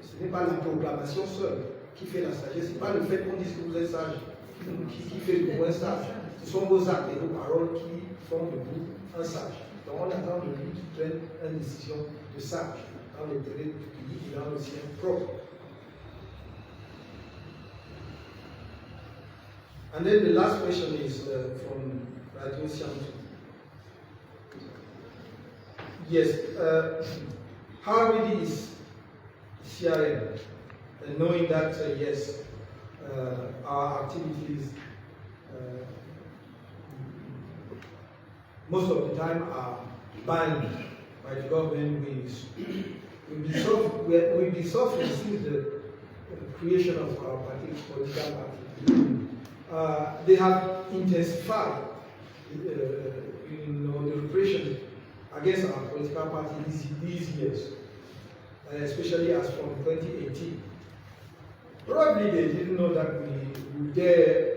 Ce n'est pas la proclamation seule qui fait la sagesse. Ce n'est pas le fait qu'on dise que vous êtes sage qui fait de vous un sage. Ce sont vos actes et vos paroles qui font de vous un sage. Donc on attend de lui qu'il prenne une décision de sage dans l'intérêt du pays et dans le sien propre. And then the last question is from Radio Siamtu. Yes, how really is CRM, and knowing that, yes, our activities most of the time are banned by the government. We've been suffering since the creation of our political party. They have intensified the repression against our political party these years. Especially as from 2018. Probably they didn't know that we would dare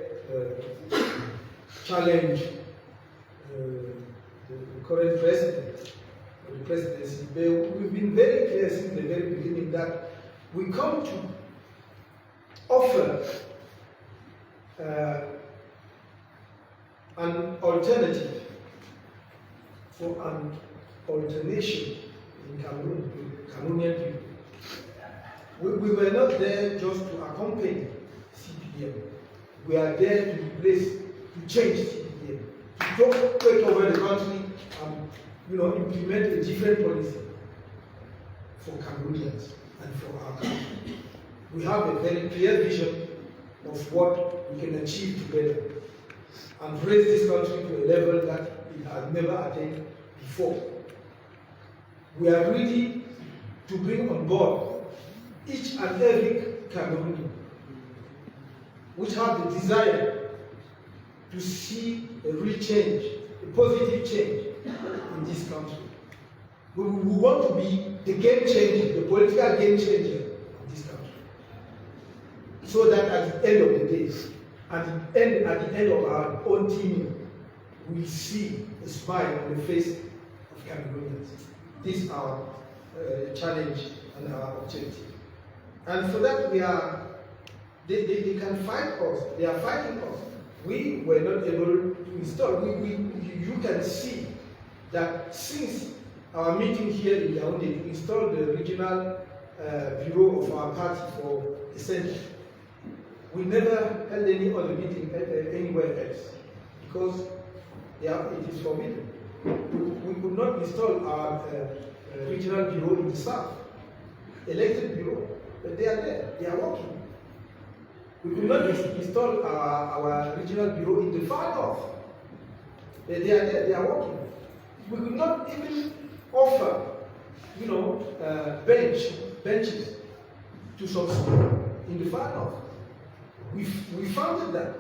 challenge the current president, or the presidency. We've been very clear since the very beginning that we come to offer an alternative for an alternation in Cameroonian people. We were not there just to accompany CPDM. We are there to replace, to change CPDM, to take over the country and implement a different policy for Cameroonians and for our country. We have a very clear vision of what we can achieve together. and raise this country to a level that it has never attained before. We are ready to bring on board each and every Cameroonian which have the desire to see a real change, a positive change in this country. We want to be the game changer, the political game changer of this country. So that at the end of the day, at the end of our own tenure, we see a smile on the face of Cameroonians. This is our challenge and our objective. And for that, they can fight us. They are fighting us. We were not able to install. You can see that since our meeting here in Yaoundé to install the regional bureau of our party for the center, we never held any other meeting anywhere else because it is forbidden. We could not install our regional bureau in the south, elected bureau, but they are there, they are working. We could not install our regional bureau in the far north, but they are there, they are working. We could not even offer, benches to some school in the far north. We founded that,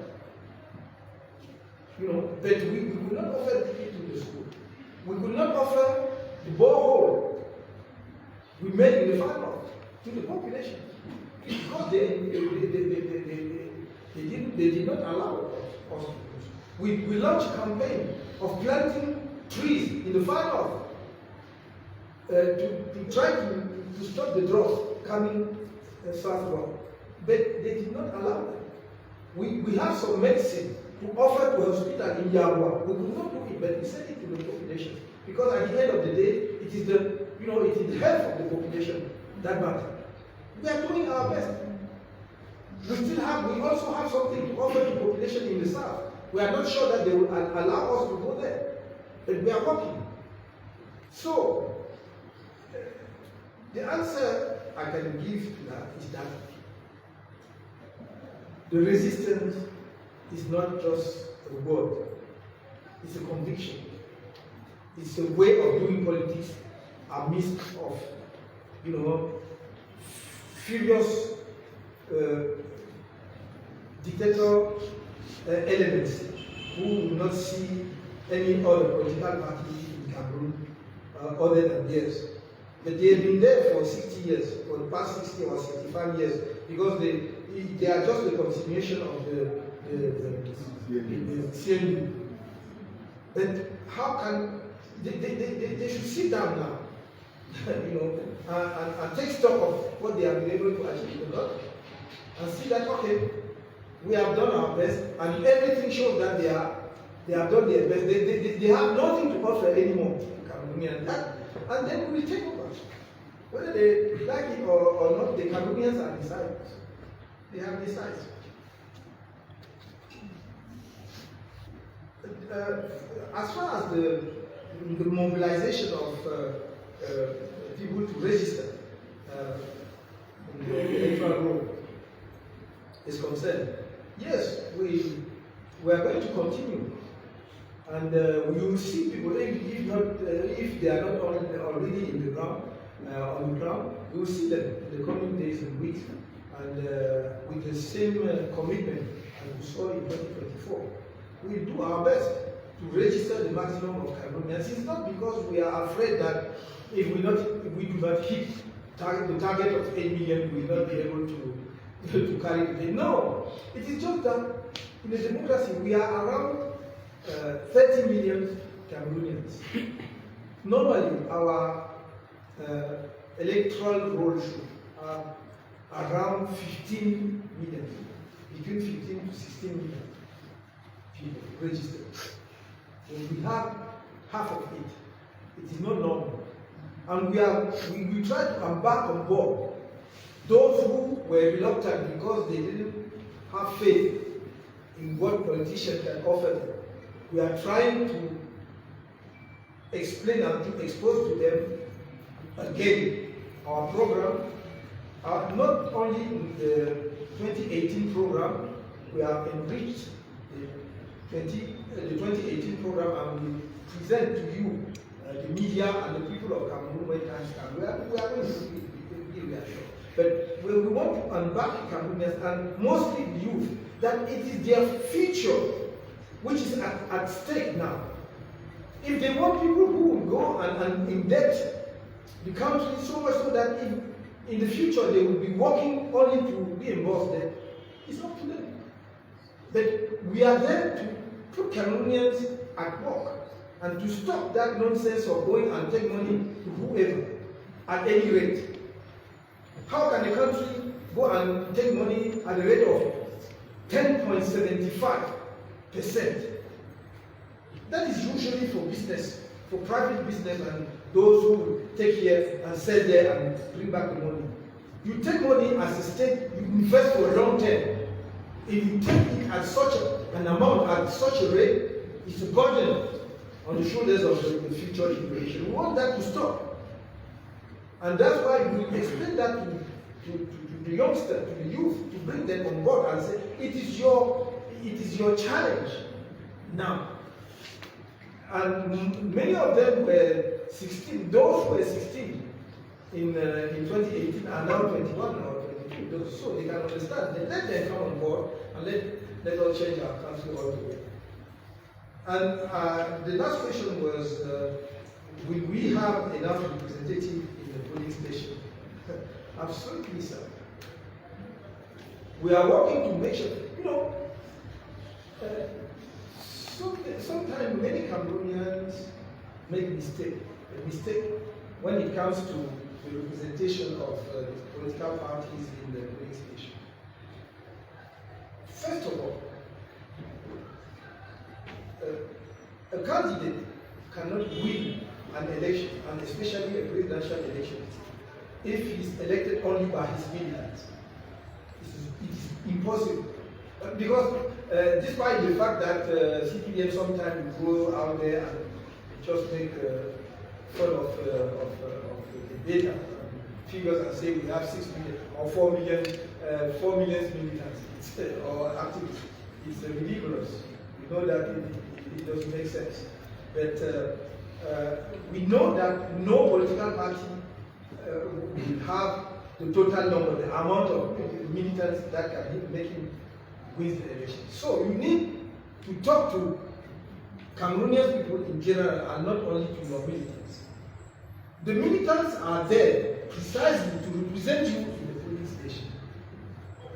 but we could not offer it to the school. We could not offer the borehole we made in the far north to the population because they did not allow us. We launched a campaign of planting trees in the far north to try to stop the drought coming southward, but they did not allow that. We have some medicine to offer to hospital in Yabwa. We could not do it, but we sent it to the population because at the end of the day, it is the health of the population that matters. We are doing our best. We also have something to offer to the population in the south. We are not sure that they will allow us to go there, but we are working. So, the answer I can give to that is that the resistance is not just a word, it's a conviction. It's a way of doing politics amidst of, furious dictator elements who will not see any other political party in Cameroon other than theirs. But they have been there for 60 years, for the past 60 or 65 years, because they are just the continuation of the CNU. But how can they should sit down now, and take stock of what they have been able to achieve in the lot, and see that okay, we have done our best, and everything shows that they have done their best. They have nothing to offer anymore to Cameroonians, and then we will take over. Whether they like it or not, the Cameroonians are decided. They have decided. As far as the mobilization of people to register in the electoral roll is concerned, yes, we are going to continue, and we will see people. If they are not already in the ground, on the ground, we will see them in the coming days and weeks, and with the same commitment as we saw in 2024, we will do our best to register the maximum of Cameroonians. It's not because we are afraid that if we do not hit the target of 8 million, we will not be able to carry the day. No, it is just that in a democracy we are around 30 million Cameroonians. Normally, our electoral roll should around 15 million, between 15 to 16 million people registered. When we have half of it, it is not normal. And we try to embark on board those who were reluctant because they didn't have faith in what politicians can offer them. We are trying to explain and to expose to them again our program. Not only in the 2018 program, we have enriched the the 2018 program and we present to you, the media and the people of Cameroon when times come. We are going to be reassured. But we want to unback Cameroonians and mostly the youth that it is their future which is at stake now. If they want people who will go and indebt the country so much so that in the future they will be working only to reimburse them, it's up to them. But we are there to put Cameroonians at work and to stop that nonsense of going and take money to whoever at any rate. How can a country go and take money at the rate of 10.75%? That is usually for business, for private business and those who take here and sell there and bring back the money. You take money as a state, you invest for a long term. If you take it at such an amount, at such a rate, it's a burden on the shoulders of the future generation. We want that to stop. And that's why we explain that to the youngsters, to the youth, to bring them on board and say, it is your challenge now. And many of them were 16, those who were 16 in 2018 are now 21 or 22, so they can understand. Let them come on board and let us change our country altogether. And the last question was, will we have enough representatives in the polling station? Absolutely, sir. We are working to make sure, sometimes many Cameroonians make a mistake when it comes to the representation of the political parties in the polling station. First of all, a candidate cannot win an election, and especially a presidential election, if he is elected only by his militants. It is impossible. Because despite the fact that CPDM sometimes go out there and just make fun of the data figures and say we have 6 million or 4 million militants or activists, it's ridiculous. We know that it doesn't make sense. But we know that no political party will have the total number, the amount of militants that can make him win the election. So you need to talk to Cameroonian people in general and not only to your militants. The militants are there precisely to represent you in the polling station.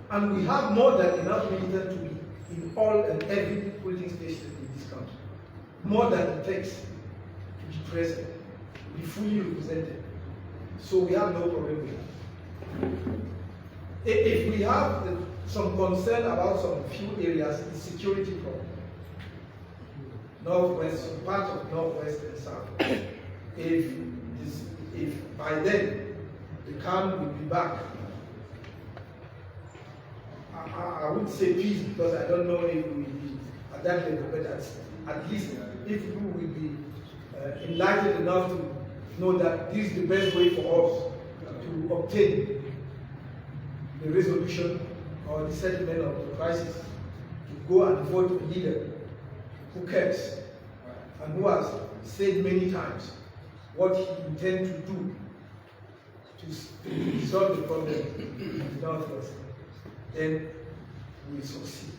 And we have more than enough militants to be in all and every polling station in this country. More than it takes to be present, to be fully represented. So we have no problem with that. If we have some concern about some few areas, the security problem, Northwest, part of Northwest and South. If by then the calm will be back, I would say peace because I don't know if we will be at that level, but at least if we will be enlightened enough to know that this is the best way for us to obtain the resolution or the settlement of the crisis, to go and vote a leader who cares and who has said many times what he intends to do to solve the problem in the Northwest, then we will succeed.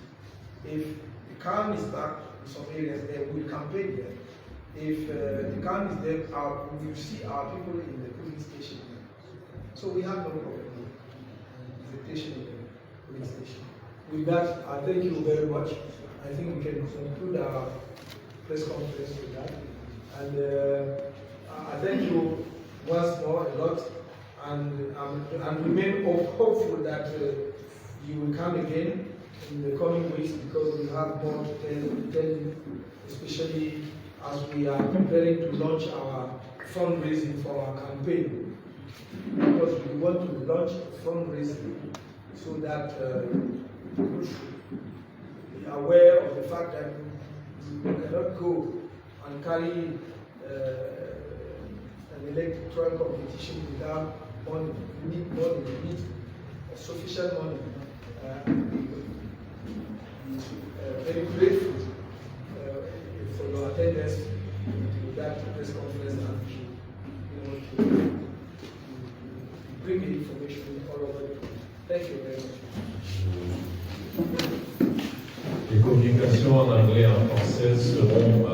If the calm is back in some areas, then we will campaign there. If the calm is there, we will see our people in the polling station. So we have no problem with representation in the polling station. With that, I thank you very much. I think we can conclude our press conference with that. And I thank you once more a lot, and remain hopeful that you will come again in the coming weeks because we have more to tell you, especially as we are preparing to launch our fundraising for our campaign. Because we want to launch fundraising so that people should be aware of the fact that you cannot go and carry an electoral competition without money. You need money, you need sufficient money. Very grateful press conference and to bring the information all over the country. Thank you very much. Les communications en anglais et en français seront